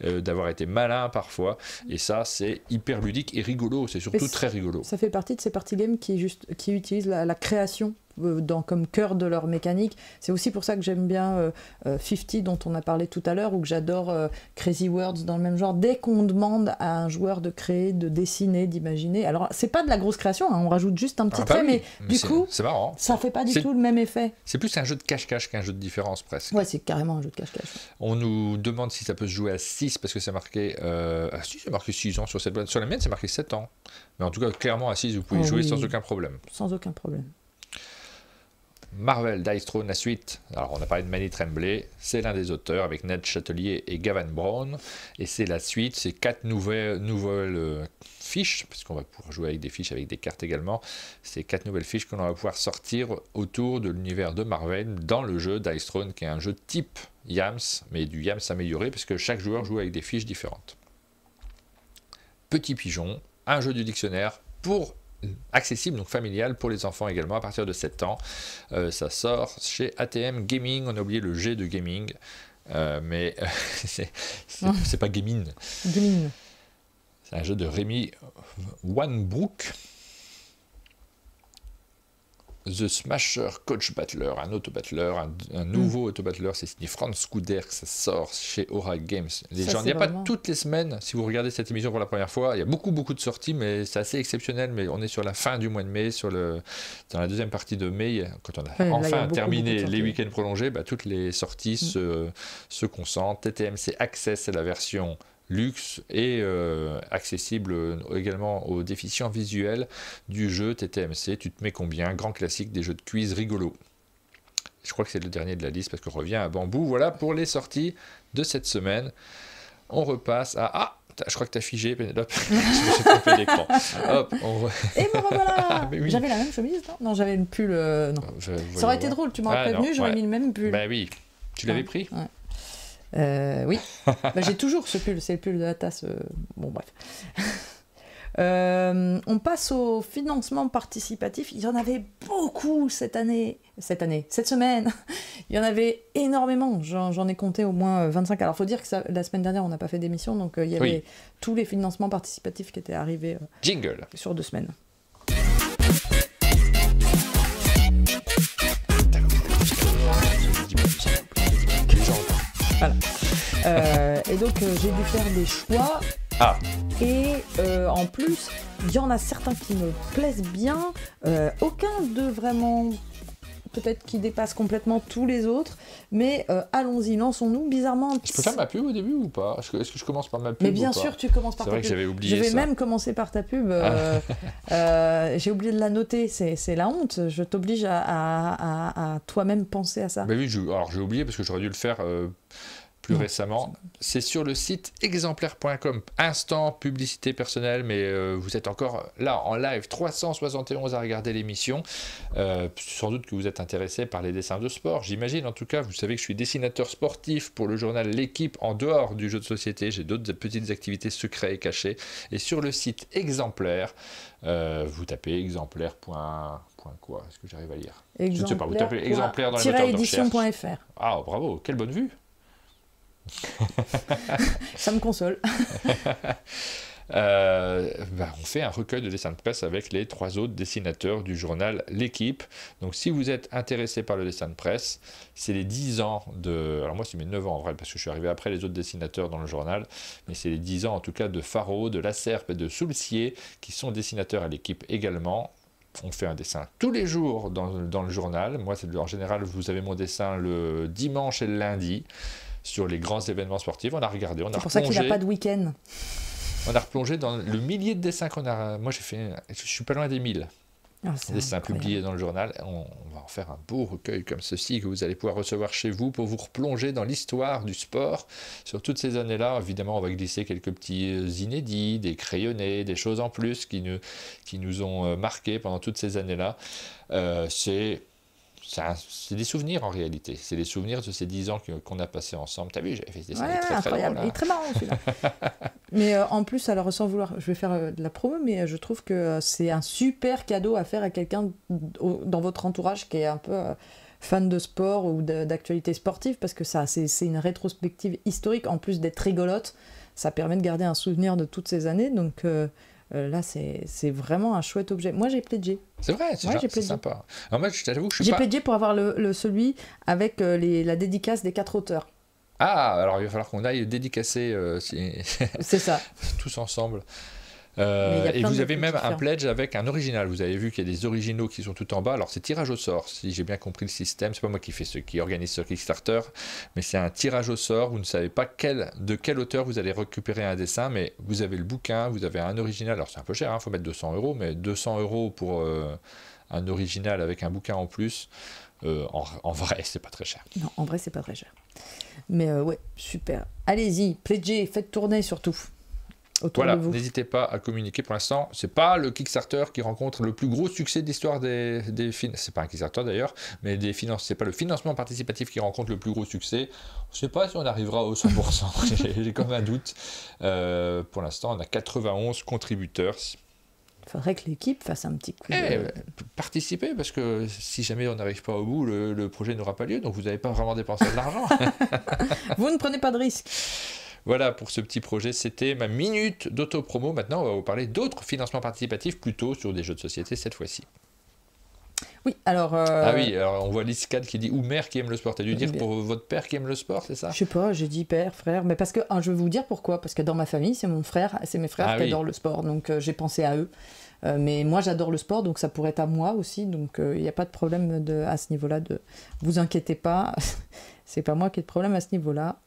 d'avoir été malin parfois. Et ça, c'est hyper ludique et rigolo. C'est surtout très rigolo. Ça fait partie de ces party games qui utilisent la création comme cœur de leur mécanique. C'est aussi pour ça que j'aime bien 50 dont on a parlé tout à l'heure, ou que j'adore Crazy Words dans le même genre. Dès qu'on demande à un joueur de créer, de dessiner, d'imaginer, alors c'est pas de la grosse création, hein, on rajoute juste un petit trait, mais du coup c'est marrant. Ça fait pas du tout le même effet. C'est plus un jeu de cache-cache qu'un jeu de différence presque. Ouais, c'est carrément un jeu de cache-cache. On nous demande si ça peut se jouer à 6 parce que c'est marqué si, c'est marqué 6 ans sur cette boîte. Sur la mienne c'est marqué 7 ans, mais en tout cas clairement à 6 vous pouvez jouer sans aucun problème. Sans aucun problème. Marvel Dice Throne, la suite. Alors, on a parlé de Manny Tremblay, c'est l'un des auteurs avec Ned Chatelier et Gavin Brown. Et c'est la suite, c'est 4 nouvelles fiches, parce qu'on va pouvoir jouer avec des fiches, avec des cartes également. C'est 4 nouvelles fiches qu'on va pouvoir sortir autour de l'univers de Marvel dans le jeu Dice Throne, qui est un jeu type Yams, mais du Yams amélioré, parce que chaque joueur joue avec des fiches différentes. Petit Pigeon, un jeu du dictionnaire accessible, donc familial pour les enfants également à partir de 7 ans. Ça sort chez ATM Gaming, on a oublié le G de gaming, mais c'est pas gaming. Gaming. C'est un jeu de Rémi Wanbrook. The Smasher Coach Battler, un auto-battler, un nouveau auto-battler, c'est signé Franz Couder, ça sort chez Aura Games. Il n'y a pas toutes les semaines, si vous regardez cette émission pour la première fois, il y a beaucoup de sorties, mais c'est assez exceptionnel, mais on est sur la fin du mois de mai, dans la deuxième partie de mai, quand on a enfin terminé les week-ends prolongés, toutes les sorties se concentrent. TTMC Access, c'est la version luxe et accessible également aux déficients visuels du jeu TTMC. Tu te mets combien? Grand classique des jeux de quiz rigolos. Je crois que c'est le dernier de la liste parce qu'on revient à Bambou. Voilà pour les sorties de cette semaine. On repasse à... Ah, je crois que tu as figé, Pénélope. Je me suis trompé d'écran. Hop, Et me revoilà. Oui. J'avais la même chemise, non, j'avais le pull... non. Ça aurait été drôle, tu m'aurais prévenu, j'aurais mis le même pull. Bah oui, tu l'avais pris. Oui, j'ai toujours ce pull, c'est le pull de la tasse. Bon, bref. On passe au financement participatif. Il y en avait beaucoup cette semaine. Il y en avait énormément. J'en ai compté au moins 25. Alors, il faut dire que la semaine dernière, on n'a pas fait d'émission, donc il y avait tous les financements participatifs qui étaient arrivés Jingle. Sur 2 semaines. Voilà. Et donc j'ai dû faire des choix. Et en plus, il y en a certains qui me plaisent bien. Aucun de vraiment, peut-être qui dépasse complètement tous les autres. Mais allons-y, lançons-nous. Bizarrement. Je peux faire ma pub au début ou pas? Est-ce que je commence par ma pub? Mais bien sûr, tu commences par ta pub. C'est vrai que j'avais oublié ça. Je vais même commencer par ta pub. J'ai oublié de la noter. C'est la honte. Je t'oblige à toi-même penser à ça. Bah oui, alors j'ai oublié parce que j'aurais dû le faire plus récemment. C'est sur le site exemplaire.com. Instant publicité personnelle, mais vous êtes encore là en live 371 à regarder l'émission. Sans doute que vous êtes intéressé par les dessins de sport. J'imagine, en tout cas, vous savez que je suis dessinateur sportif pour le journal L'Équipe en dehors du jeu de société. J'ai d'autres petites activités secrètes et cachées. Et sur le site Exemplaire, vous tapez exemplaire. Quoi? Est-ce que j'arrive à lire? Je ne sais pas. Vous tapez exemplaire dans les moteurs de recherche. Ah, bravo, quelle bonne vue! Ça me console. On fait un recueil de dessins de presse avec les 3 autres dessinateurs du journal L'Équipe. Donc si vous êtes intéressé par le dessin de presse, c'est les 10 ans de... Alors moi c'est mes 9 ans en vrai, parce que je suis arrivé après les autres dessinateurs dans le journal, mais c'est les 10 ans en tout cas de Faro, de Lacerpe et de Soulcier, qui sont dessinateurs à L'Équipe également. On fait un dessin tous les jours dans le journal. Moi, en général, vous avez mon dessin le dimanche et le lundi sur les grands événements sportifs. On a regardé, on a replongé. C'est pour ça qu'il n'a pas de week-end. On a replongé dans le millier de dessins qu'on a. Moi, je suis pas loin des 1000 dessins publiés dans le journal. On va en faire un beau recueil comme ceci que vous allez pouvoir recevoir chez vous pour vous replonger dans l'histoire du sport sur toutes ces années-là. Évidemment, on va glisser quelques petits inédits, des crayonnés, des choses en plus qui nous ont marqués pendant toutes ces années-là. C'est des souvenirs en réalité. C'est des souvenirs de ces 10 ans qu'on a passés ensemble. T'as vu, j'avais fait des dessins très incroyable. drôles. Il est très marrant celui-là. Mais en plus, alors sans vouloir, je vais faire de la promo, mais je trouve que c'est un super cadeau à faire à quelqu'un dans votre entourage qui est un peu fan de sport ou d'actualité sportive, parce que c'est une rétrospective historique, en plus d'être rigolote. Ça permet de garder un souvenir de toutes ces années, donc... là, c'est vraiment un chouette objet. Moi, j'ai pledgé. C'est vrai, c'est sympa. Alors moi, je t'avoue que je suis J'ai pledgé pour avoir celui avec la dédicace des 4 auteurs. Ah, alors il va falloir qu'on aille dédicacer c'est ça. tous ensemble. Et vous avez même un pledge avec un original. Vous avez vu qu'il y a des originaux qui sont tout en bas. Alors c'est tirage au sort, si j'ai bien compris le système. C'est pas moi qui organise ce Kickstarter, mais c'est un tirage au sort. Vous ne savez pas de quel auteur vous allez récupérer un dessin, mais vous avez le bouquin, vous avez un original. Alors c'est un peu cher, il faut mettre 200 €, mais 200 € pour un original avec un bouquin en plus. En vrai, c'est pas très cher. Non, en vrai, c'est pas très cher. Mais ouais, super. Allez-y, pledgez, faites tourner surtout. Voilà, n'hésitez pas à communiquer. Pour l'instant, c'est pas le Kickstarter qui rencontre le plus gros succès de l'histoire des c'est pas un Kickstarter d'ailleurs, mais c'est pas le financement participatif qui rencontre le plus gros succès. Je sais pas si on arrivera au 100%. J'ai comme un doute. Pour l'instant, on a 91 contributeurs. Il faudrait que l'équipe fasse un petit coup participer, parce que si jamais on n'arrive pas au bout, le projet n'aura pas lieu, donc vous n'avez pas vraiment dépensé de l'argent. Vous ne prenez pas de risque. Voilà pour ce petit projet, c'était ma minute d'autopromo. Maintenant, on va vous parler d'autres financements participatifs, plutôt sur des jeux de société cette fois-ci. Oui, alors... Ah oui, alors on voit Liscade qui dit « ou mère qui aime le sport ». T'as dû dire pour votre père qui aime le sport, c'est ça? Je sais pas, j'ai dit père, frère, mais parce que, je vais vous dire pourquoi, parce que dans ma famille, c'est mes frères qui adorent le sport, donc j'ai pensé à eux. Mais moi j'adore le sport, donc ça pourrait être à moi aussi, donc il n'y a pas de problème à ce niveau-là. Vous inquiétez pas, c'est pas moi qui ai de problème à ce niveau-là.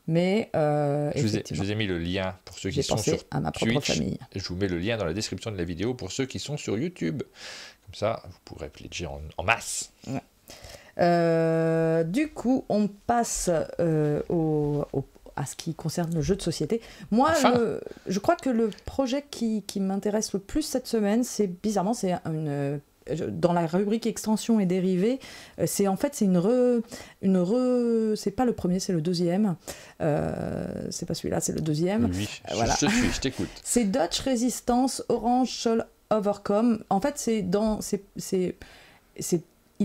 Mais je vous ai mis le lien pour ceux qui sont sur à ma propre Twitch. Famille. Je vous mets le lien dans la description de la vidéo pour ceux qui sont sur YouTube. Comme ça, vous pourrez pledger en masse. Ouais. Du coup, on passe à ce qui concerne le jeu de société. Moi, je crois que le projet qui m'intéresse le plus cette semaine, c'est bizarrement, c'est dans la rubrique extension et dérivés, c'est pas le premier, c'est le deuxième. C'est pas celui-là, c'est le deuxième. Oui, voilà. je t'écoute. C'est Dutch Resistance Orange Shall Overcome. En fait, il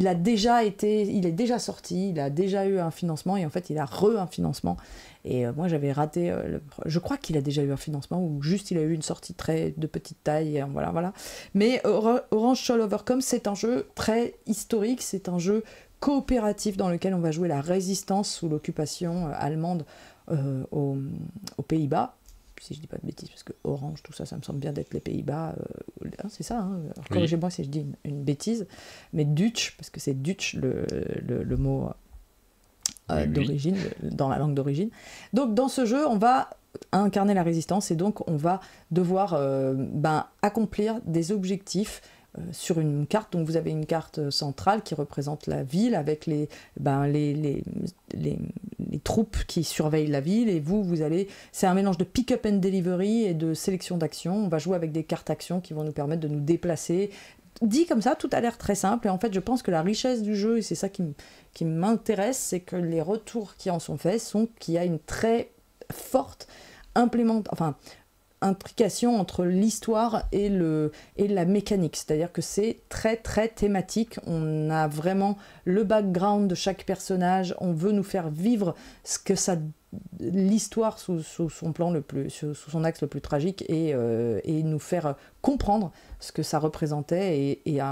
est déjà sorti, il a déjà eu un financement, et en fait, il a un financement. Et moi, j'avais raté. Je crois qu'il a déjà eu un financement, ou juste il a eu une sortie de petite taille. Et voilà. Mais Orange Shall Overcome, c'est un jeu très historique, c'est un jeu coopératif dans lequel on va jouer la résistance sous l'occupation allemande aux Pays-Bas. Si je dis pas de bêtises, parce que Orange, tout ça, ça me semble bien d'être les Pays-Bas. C'est ça, hein. Alors, corrigez-moi si je dis une bêtise. Mais Dutch, parce que c'est Dutch le mot d'origine, dans la langue d'origine. Donc dans ce jeu, on va incarner la résistance, et donc on va devoir accomplir des objectifs sur une carte. Donc vous avez une carte centrale qui représente la ville avec les troupes qui surveillent la ville, et vous allez... C'est un mélange de pick-up and delivery et de sélection d'actions. On va jouer avec des cartes actions qui vont nous permettre de nous déplacer. Dit comme ça, tout a l'air très simple, et en fait je pense que la richesse du jeu, et c'est ça qui m'intéresse, c'est que les retours qui en sont faits sont qu'il y a une très forte implication entre l'histoire et la mécanique, c'est-à-dire que c'est très très thématique. On a vraiment le background de chaque personnage, on veut nous faire vivre ce que ça l'histoire sous son plan sous son axe le plus tragique et nous faire comprendre ce que ça représentait et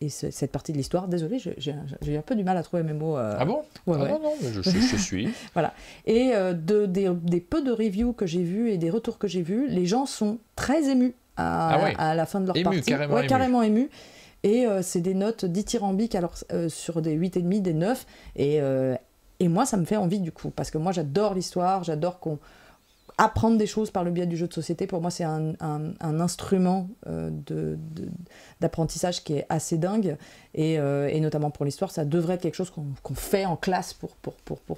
cette partie de l'histoire. Désolée, j'ai un peu du mal à trouver mes mots. Ah bon? Ouais, ouais. Non, mais je suis. Voilà. Et des peu de reviews que j'ai vus et des retours que j'ai vus, les gens sont très émus à la fin de leur partie. Carrément émus. Et c'est des notes dithyrambiques, alors sur des 8,5, des 9. Et moi, ça me fait envie du coup, parce que moi, j'adore l'histoire, j'adore apprendre des choses par le biais du jeu de société. Pour moi, c'est un instrument d'apprentissage qui est assez dingue. Et notamment pour l'histoire, ça devrait être quelque chose qu'on fait en classe pour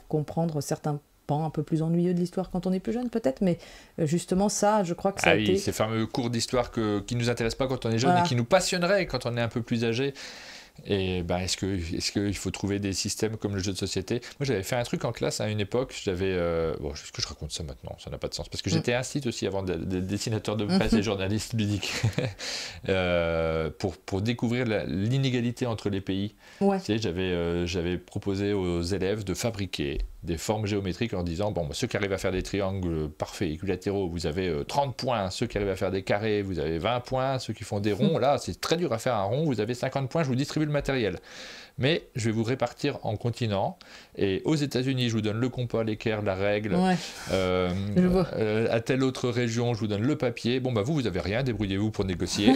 comprendre certains pans un peu plus ennuyeux de l'histoire quand on est plus jeune, peut-être. Mais justement, ça, je crois que ça a été... ces fameux cours d'histoire qui ne nous intéressent pas quand on est jeune et qui nous passionneraient quand on est un peu plus âgé. Et est-ce qu'il faut trouver des systèmes comme le jeu de société? Moi, j'avais fait un truc en classe à une époque. J'avais est-ce que je raconte ça maintenant? Ça n'a pas de sens parce que j'étais institut aussi avant d'être dessinateur de presse et journaliste ludique pour découvrir l'inégalité entre les pays. Ouais. Tu sais, j'avais proposé aux élèves de fabriquer des formes géométriques en disant ceux qui arrivent à faire des triangles parfaits équilatéraux, vous avez 30 points. Ceux qui arrivent à faire des carrés, vous avez 20 points. Ceux qui font des ronds, là, c'est très dur à faire un rond, vous avez 50 points. Je vous distribue le matériel. Mais je vais vous répartir en continents. Et aux États-Unis, je vous donne le compas, l'équerre, la règle. Ouais. À telle autre région, je vous donne le papier. Vous avez rien, débrouillez-vous pour négocier.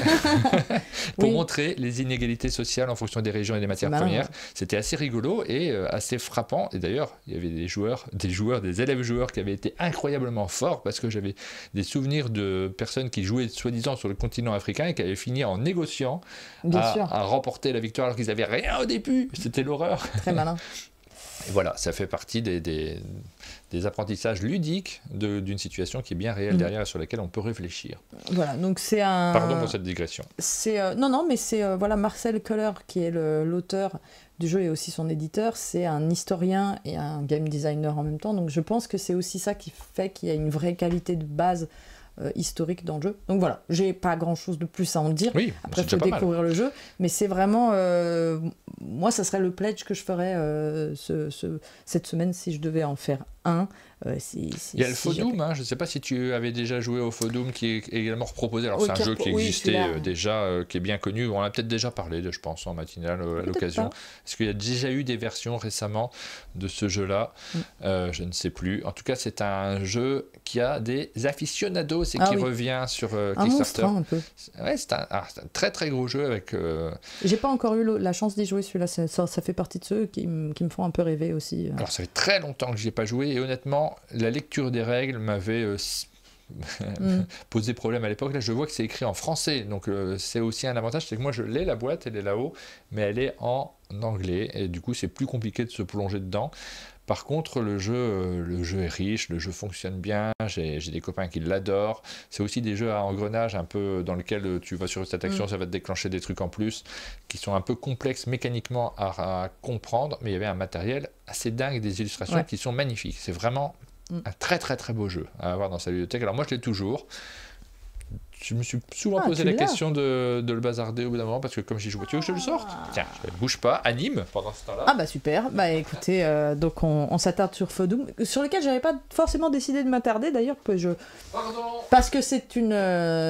Pour montrer les inégalités sociales en fonction des régions et des matières premières. C'était assez rigolo et assez frappant. Et d'ailleurs, il y avait des élèves joueurs qui avaient été incroyablement forts parce que j'avais des souvenirs de personnes qui jouaient soi-disant sur le continent africain et qui avaient fini en négociant à remporter la victoire alors qu'ils n'avaient rien au début. C'était l'horreur. Très malin. Et voilà, ça fait partie des apprentissages ludiques d'une situation qui est bien réelle derrière et sur laquelle on peut réfléchir. Voilà, donc c'est un... Pardon pour cette digression. Non, mais c'est Marcel Koller qui est l'auteur du jeu et aussi son éditeur. C'est un historien et un game designer en même temps. Donc je pense que c'est aussi ça qui fait qu'il y a une vraie qualité de base historique dans le jeu. Donc voilà, j'ai pas grand chose de plus à en dire. Oui, après, il faut découvrir le jeu, mais c'est vraiment moi, ça serait le pledge que je ferais cette semaine si je devais en faire un. Il y a le Fodum, je ne sais pas si tu avais déjà joué au Fodum qui est également reproposé. Alors c'est un jeu qui existait déjà, qui est bien connu. On en a peut-être déjà parlé, je pense, en matinale à l'occasion. Est-ce qu'il y a déjà eu des versions récemment de ce jeu-là? Je ne sais plus. En tout cas, c'est un jeu qui a des aficionados et qui revient sur Kickstarter. Un peu. Ouais, c'est un très très gros jeu avec... J'ai pas encore eu la chance d'y jouer celui-là. Ça fait partie de ceux qui me font un peu rêver aussi. Alors ça fait très longtemps que j'y ai pas joué et honnêtement, la lecture des règles m'avait posé problème à l'époque. Là, je vois que c'est écrit en français, donc c'est aussi un avantage, c'est que moi je l'ai, la boîte, elle est là-haut, mais elle est en anglais, et du coup c'est plus compliqué de se plonger dedans. Par contre, le jeu est riche, le jeu fonctionne bien, j'ai des copains qui l'adorent. C'est aussi des jeux à engrenage un peu dans lesquels tu vas sur cette action, ça va te déclencher des trucs en plus, qui sont un peu complexes mécaniquement à comprendre, mais il y avait un matériel assez dingue, des illustrations qui sont magnifiques. C'est vraiment un très très très beau jeu à avoir dans sa bibliothèque. Alors moi je l'ai toujours. Je me suis souvent posé la question de le bazarder au bout d'un moment parce que comme j'y joue, tu veux que je le sorte? Tiens, bouge pas, anime pendant ce temps-là. Ah bah super, bah écoutez, donc on s'attarde sur Fodum, sur lequel j'avais pas forcément décidé de m'attarder d'ailleurs, parce que c'est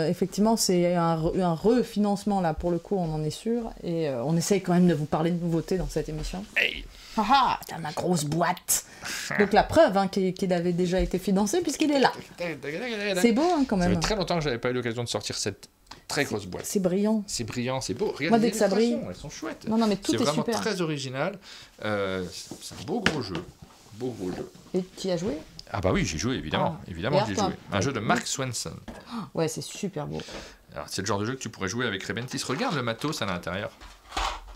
effectivement c'est un refinancement là pour le coup, on en est sûr, et on essaye quand même de vous parler de nouveautés dans cette émission. Hey. Ah, t'as ma grosse boîte. Donc la preuve qu'il avait déjà été financé puisqu'il est là. C'est beau quand même. Ça fait très longtemps que j'avais pas eu l'occasion de sortir cette très grosse boîte. C'est brillant. C'est brillant, c'est beau. Regarde, moi dès que ça brille, elles sont chouettes. Non mais tout est super. C'est vraiment très original. C'est un beau gros jeu. Et tu y as joué? Ah bah oui, j'ai joué évidemment. Évidemment j'ai joué. Un jeu de Mark Swenson. Ouais, c'est super beau. Alors c'est le genre de jeu que tu pourrais jouer avec Rebentis. Regarde le matos à l'intérieur.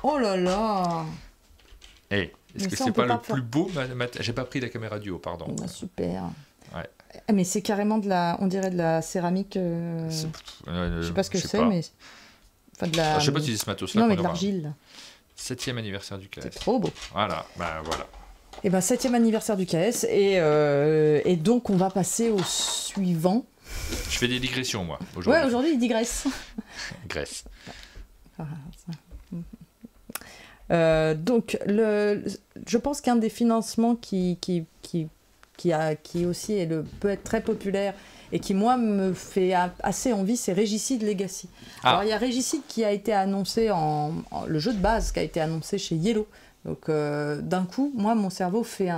Oh là là. Hey, est-ce que c'est pas le plus beau J'ai pas pris la caméra du haut, pardon. Bah, super. Ouais. Mais c'est carrément on dirait de la céramique. Je sais pas ce que c'est, mais enfin de la. Je sais pas si c'est ce matos-là. Non, mais de l'argile. 7e anniversaire du KS. C'est trop beau. Voilà. Et ben 7e anniversaire du KS et donc on va passer au suivant. Je fais des digressions moi aujourd'hui. Ouais, aujourd'hui il digresse. Grèce. Donc, je pense qu'un des financements qui qui aussi peut être très populaire et qui, moi, me fait assez envie, c'est Régicide Legacy. Alors, il y a Régicide qui a été annoncé le jeu de base qui a été annoncé chez Yellow. Donc, d'un coup, moi, mon cerveau fait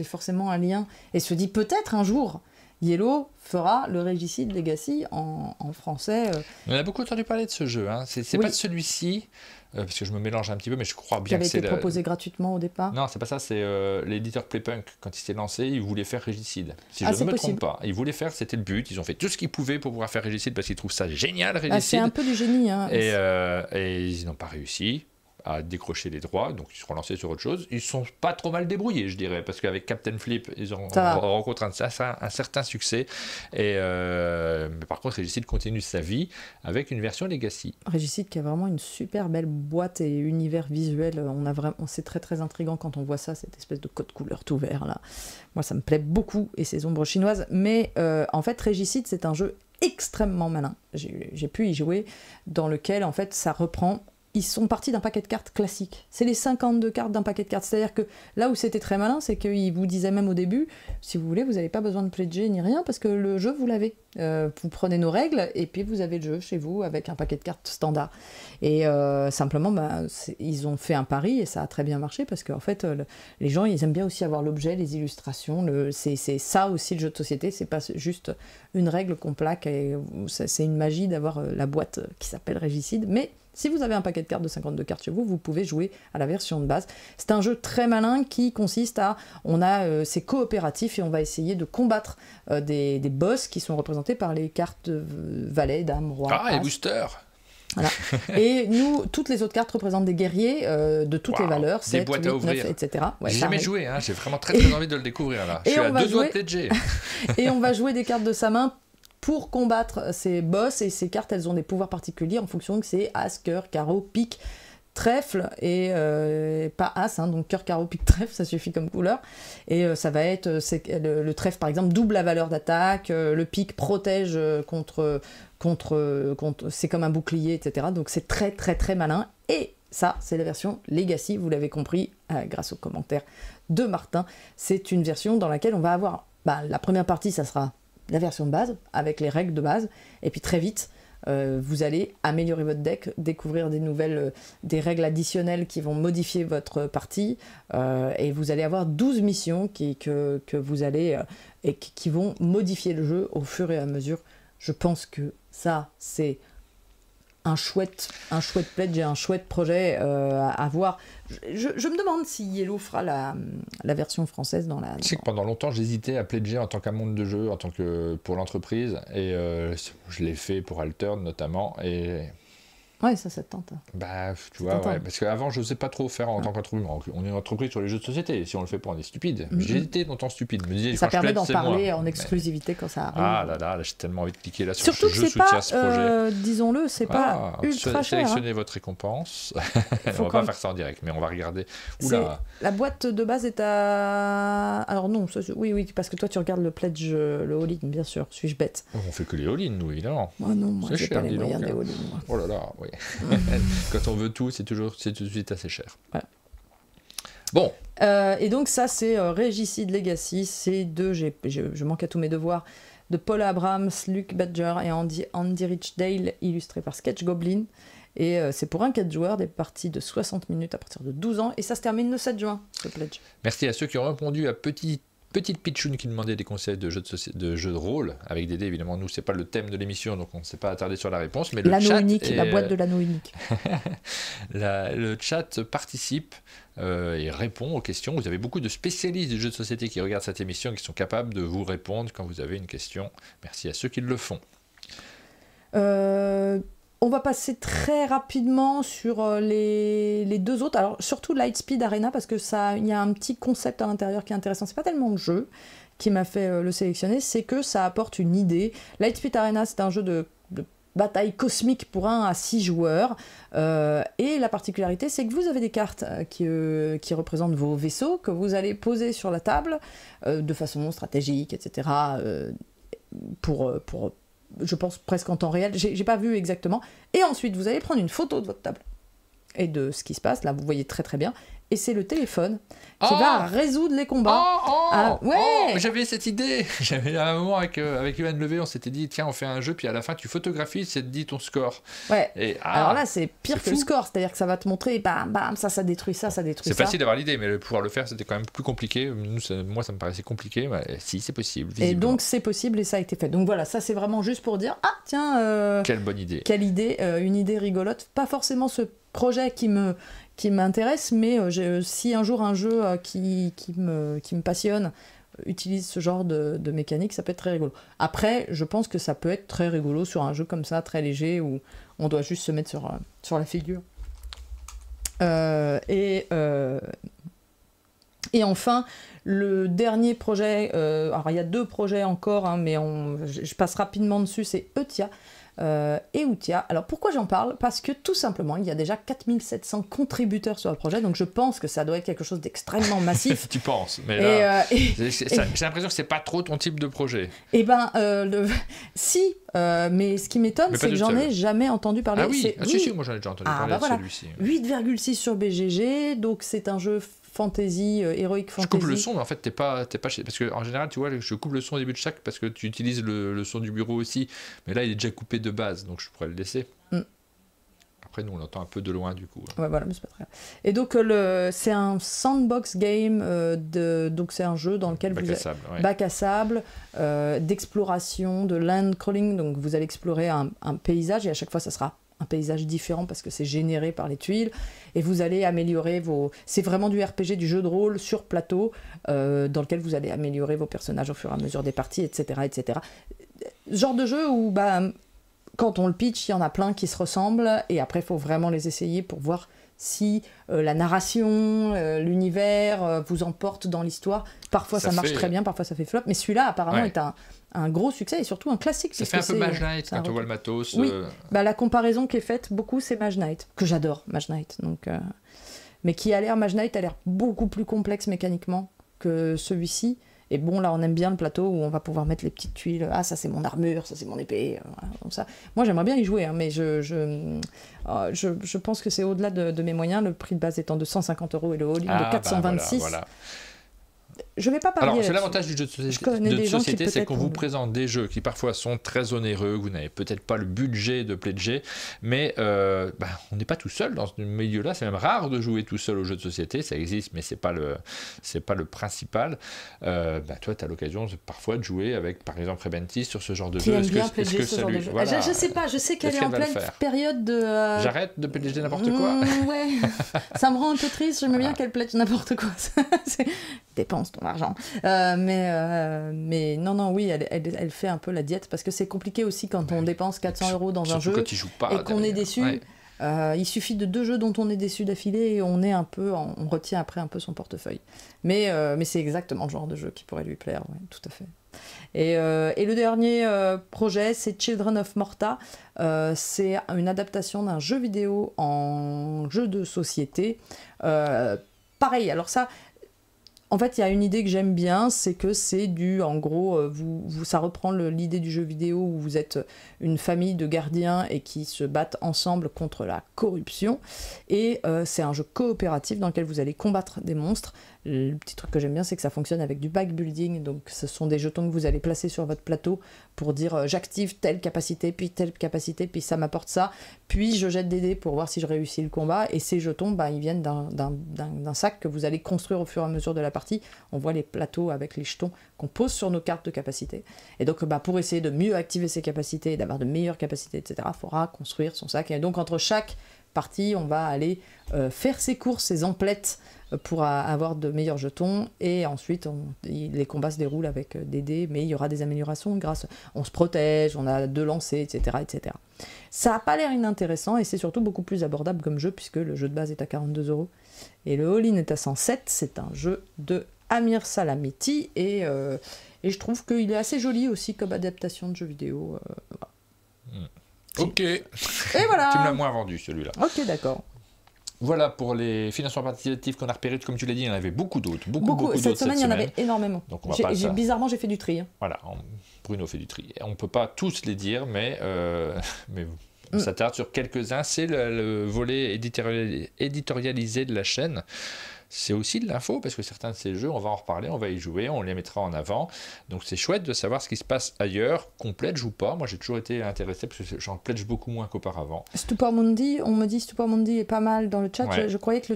forcément un lien et se dit peut-être un jour, Yellow fera le Régicide Legacy en français. On a beaucoup entendu parler de ce jeu. Hein. C'est pas celui-ci, parce que je me mélange un petit peu, mais je crois bien que c'est... Qui avait été proposé gratuitement au départ. Non, c'est pas ça, c'est l'éditeur Playpunk. Quand il s'est lancé, il voulait faire Régicide. Si je ne me trompe pas. Il voulait faire, c'était le but. Ils ont fait tout ce qu'ils pouvaient pour pouvoir faire Régicide, parce qu'ils trouvent ça génial, Régicide. C'est un peu du génie. Hein. Et ils n'ont pas réussi à décrocher les droits, donc ils se sont lancés sur autre chose. Ils sont pas trop mal débrouillés, je dirais, parce qu'avec Captain Flip, ils ont rencontré un certain succès. Mais par contre, Régicide continue sa vie avec une version Legacy. Régicide qui a vraiment une super belle boîte et univers visuel. C'est très très intriguant quand on voit ça, cette espèce de code couleur tout vert là. Moi, ça me plaît beaucoup, et ces ombres chinoises. Mais en fait, Régicide, c'est un jeu extrêmement malin. J'ai pu y jouer, dans lequel en fait ça reprend. Ils sont partis d'un paquet de cartes classique. C'est les 52 cartes d'un paquet de cartes. C'est-à-dire que là où c'était très malin, c'est qu'ils vous disaient même au début, si vous voulez, vous n'avez pas besoin de pledger ni rien, parce que le jeu, vous l'avez. Vous prenez nos règles, et puis vous avez le jeu chez vous avec un paquet de cartes standard. Et simplement, ils ont fait un pari, et ça a très bien marché, parce qu'en fait, les gens, ils aiment bien aussi avoir l'objet, les illustrations. C'est ça aussi le jeu de société, c'est pas juste une règle qu'on plaque, et c'est une magie d'avoir la boîte qui s'appelle Régicide, mais si vous avez un paquet de cartes de 52 cartes chez vous, vous pouvez jouer à la version de base. C'est un jeu très malin qui consiste c'est coopératif, et on va essayer de combattre des boss qui sont représentés par les cartes valet, dame, roi. Et booster. Voilà. Et nous, toutes les autres cartes représentent des guerriers de toutes les valeurs, 7, 8, 9, etc. Ouais, j'ai jamais joué, hein. J'ai vraiment très très envie de le découvrir là. Je suis à 2 doigts de pledger. Et on va jouer des cartes de sa main pour combattre ces boss, et ces cartes, elles ont des pouvoirs particuliers en fonction que c'est as, cœur, carreau, pique, trèfle, et pas as, hein, donc cœur, carreau, pique, trèfle, ça suffit comme couleur. Et ça va être, le trèfle par exemple double la valeur d'attaque, le pique protège contre c'est comme un bouclier, etc. Donc c'est très très très malin, et ça c'est la version Legacy, vous l'avez compris grâce aux commentaires de Martin. C'est une version dans laquelle on va avoir, la première partie ça sera la version de base, avec les règles de base, et puis très vite, vous allez améliorer votre deck, découvrir des règles additionnelles qui vont modifier votre partie, et vous allez avoir 12 missions que vous allez, et qui vont modifier le jeu au fur et à mesure. Je pense que ça, c'est un chouette pledge et un chouette projet à voir. Je me demande si Yellow fera la version française dans la... Je sais que pendant longtemps j'hésitais à pledger en tant qu'un monde de jeu, en tant que pour l'entreprise, et je l'ai fait pour Altern notamment, et... Ouais, ça te tente. Tu vois, ouais, parce qu'avant, je ne sais pas trop faire en tant qu'entreprise. On est une entreprise sur les jeux de société. Si on le fait pas, on est stupide. J'ai été longtemps stupide. Ça permet d'en parler en exclusivité quand ça arrive. Ah là, j'ai tellement envie de cliquer là sur surtout ce jeu, soutien ce projet. Disons-le, c'est pas ultra cher. Sélectionnez votre récompense. On va pas faire ça en direct, mais on va regarder. La boîte de base est à... Alors non, oui, parce que toi tu regardes le pledge, le all-in, bien sûr. Suis-je bête? On fait que les all-in, nous, évidemment. Oh non, moi j'ai pas les moyens des all-in. Oh là là, oui. Quand on veut tout, c'est tout de suite assez cher. Voilà. Bon. Et donc ça, c'est Régicide Legacy. C'est je manque à tous mes devoirs, de Paul Abrams, Luke Badger et Andy Richdale, illustré par Sketch Goblin. Et c'est pour un 4 joueurs, des parties de 60 minutes à partir de 12 ans. Et ça se termine le 7 juin, ce pledge. Merci à ceux qui ont répondu à Petite Pitchoun qui demandait des conseils de jeux de rôle avec des dés. Évidemment, nous, c'est pas le thème de l'émission, donc on ne s'est pas attardé sur la réponse. Mais l'anneau unique, la boîte de l'anneau unique. Le chat participe et répond aux questions. Vous avez beaucoup de spécialistes du jeu de société qui regardent cette émission, qui sont capables de vous répondre quand vous avez une question. Merci à ceux qui le font. On va passer très rapidement sur les deux autres. Alors surtout Lightspeed Arena, parce que il y a un petit concept à l'intérieur qui est intéressant. C'est pas tellement le jeu qui m'a fait le sélectionner, c'est que ça apporte une idée. Lightspeed Arena, c'est un jeu de bataille cosmique pour 1 à 6 joueurs. Et la particularité, c'est que vous avez des cartes qui représentent vos vaisseaux, que vous allez poser sur la table de façon stratégique, etc. Pour je pense presque en temps réel, j'ai pas vu exactement. Et ensuite, vous allez prendre une photo de votre table. et de ce qui se passe. Là, vous voyez très très bien. Et c'est le téléphone qui va résoudre les combats. J'avais cette idée. J'avais à un moment avec Yoann Levé, on s'était dit tiens, on fait un jeu, puis à la fin tu photographies, c'est te dit ton score. Ouais. Et, alors là, c'est pire que le score, c'est-à-dire que ça va te montrer, bam, bam, ça détruit ça, ça détruit ça. C'est facile d'avoir l'idée, mais pouvoir le faire, c'était quand même plus compliqué. Moi, ça me paraissait compliqué. Mais si, c'est possible. Visiblement. Et donc c'est possible et ça a été fait. Donc voilà, ça c'est vraiment juste pour dire tiens. Quelle bonne idée. Quelle idée, une idée rigolote. Pas forcément ce projet qui m'intéresse, mais si un jour un jeu qui me passionne utilise ce genre de mécanique, ça peut être très rigolo. Après, je pense que ça peut être très rigolo sur un jeu comme ça, très léger, où on doit juste se mettre sur la figure. Et enfin, le dernier projet, alors il y a 2 projets encore, hein, mais je passe rapidement dessus, c'est Eutia. Eutia. Alors pourquoi j'en parle? Parce que tout simplement, il y a déjà 4700 contributeurs sur le projet, donc je pense que ça doit être quelque chose d'extrêmement massif. Tu penses, mais là, j'ai l'impression que c'est pas trop ton type de projet. Eh ben, si, mais ce qui m'étonne, c'est que j'en ai jamais entendu parler. Ah oui, si, moi j'en ai déjà entendu parler de celui-ci. 8,6 sur BGG, donc c'est un jeu fantasy, héroïque fantasy. Je coupe le son, mais en fait, t'es pas chez... Parce qu'en général, tu vois, je coupe le son au début de chaque, parce que tu utilises le son du bureau aussi. Mais là, il est déjà coupé de base, donc je pourrais le laisser. Après, nous, on l'entend un peu de loin, du coup. Ouais, voilà, mais c'est pas très grave. Et donc, c'est un sandbox game, donc c'est un jeu dans lequel bac à sable, d'exploration, de land crawling. Donc, vous allez explorer un paysage, et à chaque fois, ça sera un paysage différent parce que c'est généré par les tuiles, et vous allez améliorer c'est vraiment du RPG, du jeu de rôle sur plateau, dans lequel vous allez améliorer vos personnages au fur et à mesure des parties, etc. etc. Genre de jeu où quand on le pitch, il y en a plein qui se ressemblent, et après il faut vraiment les essayer pour voir si la narration, l'univers vous emporte dans l'histoire. Parfois ça marche très bien, parfois ça fait flop, mais celui-là apparemment est un gros succès, et surtout un classique. Ça fait un peu Mage Knight quand on voit le matos. Oui, la comparaison qui est faite beaucoup, c'est Mage Knight, que j'adore, Mage Knight. Donc, mais Mage Knight a l'air beaucoup plus complexe mécaniquement que celui-ci. Et bon, là, on aime bien le plateau où on va pouvoir mettre les petites tuiles. Ah, ça, c'est mon armure, ça, c'est mon épée. Voilà, comme ça. Moi, j'aimerais bien y jouer, hein, mais je pense que c'est au-delà de mes moyens, le prix de base étant de 150 € et le all-in de 426. Voilà. Je vais pas parler. Alors, c'est l'avantage du jeu de société, c'est qu'on vous présente des jeux qui parfois sont très onéreux, vous n'avez peut-être pas le budget de pledger, mais on n'est pas tout seul dans ce milieu-là. C'est même rare de jouer tout seul aux jeux de société, ça existe, mais c'est pas le principal. Toi, tu as l'occasion parfois de jouer avec, par exemple, Rebentis sur ce genre de jeu. Est-ce que ça lui... Voilà. Je sais pas, je sais qu'elle est en pleine période de... J'arrête de pledger n'importe quoi. Ouais, ça me rend un peu triste, j'aime bien qu'elle pledge n'importe quoi. Dépense ton argent. Mais non, oui, elle fait un peu la diète, parce que c'est compliqué aussi quand on dépense 400 € dans un jeu et qu'on est déçu. Ouais. Il suffit de 2 jeux dont on est déçu d'affilée et on retient après un peu son portefeuille. Mais c'est exactement le genre de jeu qui pourrait lui plaire, ouais, tout à fait. Et le dernier projet, c'est Children of Morta. C'est une adaptation d'un jeu vidéo en jeu de société. Pareil, alors ça... En fait, il y a une idée que j'aime bien, c'est que c'est en gros, ça reprend l'idée du jeu vidéo où vous êtes une famille de gardiens et qui se battent ensemble contre la corruption. Et c'est un jeu coopératif dans lequel vous allez combattre des monstres. Le petit truc que j'aime bien, c'est que ça fonctionne avec du backbuilding. Donc, ce sont des jetons que vous allez placer sur votre plateau pour dire j'active telle capacité, puis ça m'apporte ça. Puis, je jette des dés pour voir si je réussis le combat. Et ces jetons, ils viennent d'un sac que vous allez construire au fur et à mesure de la partie. On voit les plateaux avec les jetons qu'on pose sur nos cartes de capacité. Et donc, pour essayer de mieux activer ces capacités, d'avoir de meilleures capacités, etc., il faudra construire son sac. Et donc, entre chaque partie, on va aller faire ses courses, ses emplettes, pour avoir de meilleurs jetons, et ensuite les combats se déroulent avec des dés, mais il y aura des améliorations on se protège, on a 2 lancers, etc. Ça n'a pas l'air inintéressant, et c'est surtout beaucoup plus abordable comme jeu, puisque le jeu de base est à 42 € et le all-in est à 107. C'est un jeu de Amir Salamiti, et je trouve qu'il est assez joli aussi comme adaptation de jeu vidéo. Ok. Et voilà. Tu me l'as moins vendu, celui-là. Ok, d'accord. Voilà pour les financements participatifs qu'on a repérés. Comme tu l'as dit, il y en avait beaucoup d'autres. Beaucoup cette semaine, il y en avait énormément. Donc bizarrement, j'ai fait du tri. Hein. Voilà, Bruno fait du tri. On ne peut pas tous les dire, mais On s'attarde sur quelques-uns. C'est le volet éditorialisé de la chaîne. C'est aussi de l'info, parce que certains de ces jeux, on va en reparler, on va y jouer, on les mettra en avant. Donc c'est chouette de savoir ce qui se passe ailleurs, qu'on pledge ou pas. Moi j'ai toujours été intéressé, parce que j'en pledge beaucoup moins qu'auparavant. Stupor Mundi, on me dit Stupor Mundi est pas mal dans le chat. Ouais. Je croyais que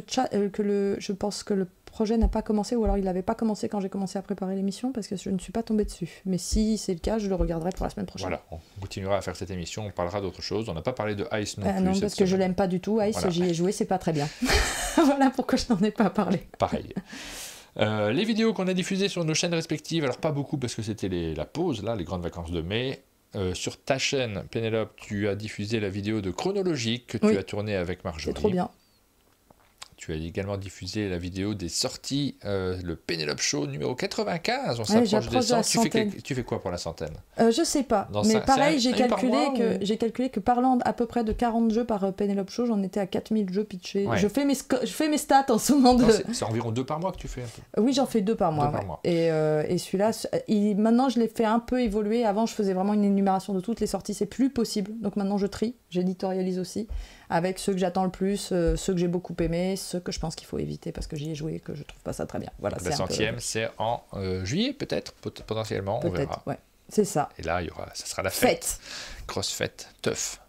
je pense que le projet n'a pas commencé, ou alors il n'avait pas commencé quand j'ai commencé à préparer l'émission, parce que je ne suis pas tombée dessus. Mais si c'est le cas, je le regarderai pour la semaine prochaine. Voilà, on continuera à faire cette émission, on parlera d'autre chose. On n'a pas parlé de Ice non plus. Non, parce que je l'aime pas du tout. Ice, voilà. J'y ai joué, c'est pas très bien. Voilà pourquoi je n'en ai pas parlé. Pareil. Les vidéos qu'on a diffusées sur nos chaînes respectives, alors pas beaucoup parce que c'était la pause, là, les grandes vacances de mai. Sur ta chaîne, Pénélope, tu as diffusé la vidéo de Chronologique que tu as tournée avec Marjorie. C'est trop bien. Tu as également diffusé la vidéo des sorties, le Pénélope Show numéro 95. On s'approche des 100. Tu fais quoi pour la centaine? Je sais pas. Mais pareil, j'ai calculé que parlant à peu près de 40 jeux par Pénélope Show, j'en étais à 4000 jeux pitchés. Ouais. Je fais mes stats en ce moment. C'est environ 2 par mois que tu fais un peu. Oui, j'en fais 2 par mois. Et celui-là, maintenant je l'ai fait un peu évoluer. Avant, je faisais vraiment une énumération de toutes les sorties. C'est plus possible. Donc maintenant, je trie. J'éditorialise aussi. Avec ceux que j'attends le plus, ceux que j'ai beaucoup aimés, ceux que je pense qu'il faut éviter parce que j'y ai joué et que je trouve pas ça très bien. Voilà, la centième, c'est en juillet peut-être, potentiellement, on verra. Ouais, c'est ça. Et là, ça sera la fête. Grosse fête, teuf.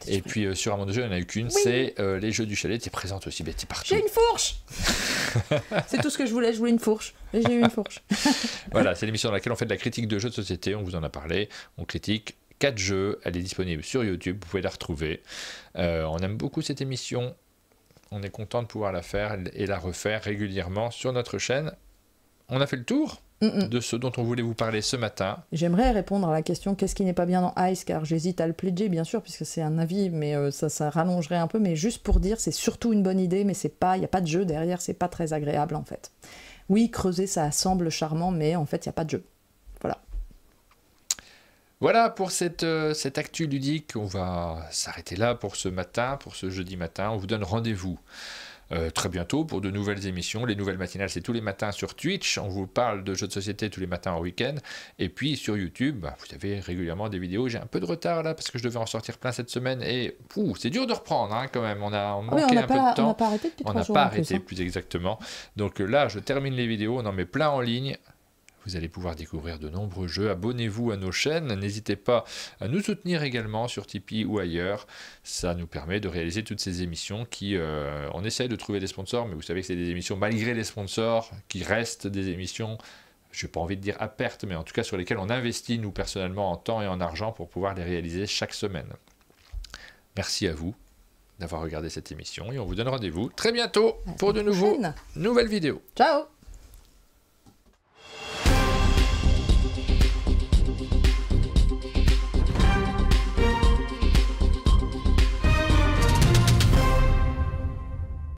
Et puis sur un monde de jeu, il n'y en a eu qu'une, c'est les jeux du chalet. Tu es présente aussi, Betty, partout. J'ai une fourche. C'est tout ce que je voulais une fourche. Et j'ai eu une fourche. Voilà, c'est l'émission dans laquelle on fait de la critique de jeux de société, on vous en a parlé, on critique 4 jeux, elle est disponible sur YouTube, vous pouvez la retrouver. On aime beaucoup cette émission, on est content de pouvoir la faire et la refaire régulièrement sur notre chaîne. On a fait le tour de ce dont on voulait vous parler ce matin. J'aimerais répondre à la question qu'est-ce qui n'est pas bien dans Ice, car j'hésite à le pledger bien sûr puisque c'est un avis, mais ça rallongerait un peu, mais juste pour dire c'est surtout une bonne idée, mais il n'y a pas de jeu derrière, c'est pas très agréable en fait. Oui, creuser ça semble charmant, mais en fait il n'y a pas de jeu. Voilà. Voilà pour cette actu ludique, on va s'arrêter là pour ce matin, pour ce jeudi matin. On vous donne rendez-vous très bientôt pour de nouvelles émissions. Les nouvelles matinales, c'est tous les matins sur Twitch. On vous parle de jeux de société tous les matins en week-end. Et puis sur YouTube, vous avez régulièrement des vidéos. J'ai un peu de retard là parce que je devais en sortir plein cette semaine. Et c'est dur de reprendre quand même. On a manqué un peu de temps. On n'a pas arrêté depuis 3 jours. On n'a pas arrêté plus exactement. Donc là, je termine les vidéos. On en met plein en ligne. Vous allez pouvoir découvrir de nombreux jeux. Abonnez-vous à nos chaînes. N'hésitez pas à nous soutenir également sur Tipeee ou ailleurs. Ça nous permet de réaliser toutes ces émissions qui... on essaye de trouver des sponsors, mais vous savez que c'est des émissions, malgré les sponsors, qui restent des émissions, je n'ai pas envie de dire à perte, mais en tout cas sur lesquelles on investit, nous, personnellement, en temps et en argent pour pouvoir les réaliser chaque semaine. Merci à vous d'avoir regardé cette émission et on vous donne rendez-vous très bientôt pour de nouvelles vidéos. Ciao!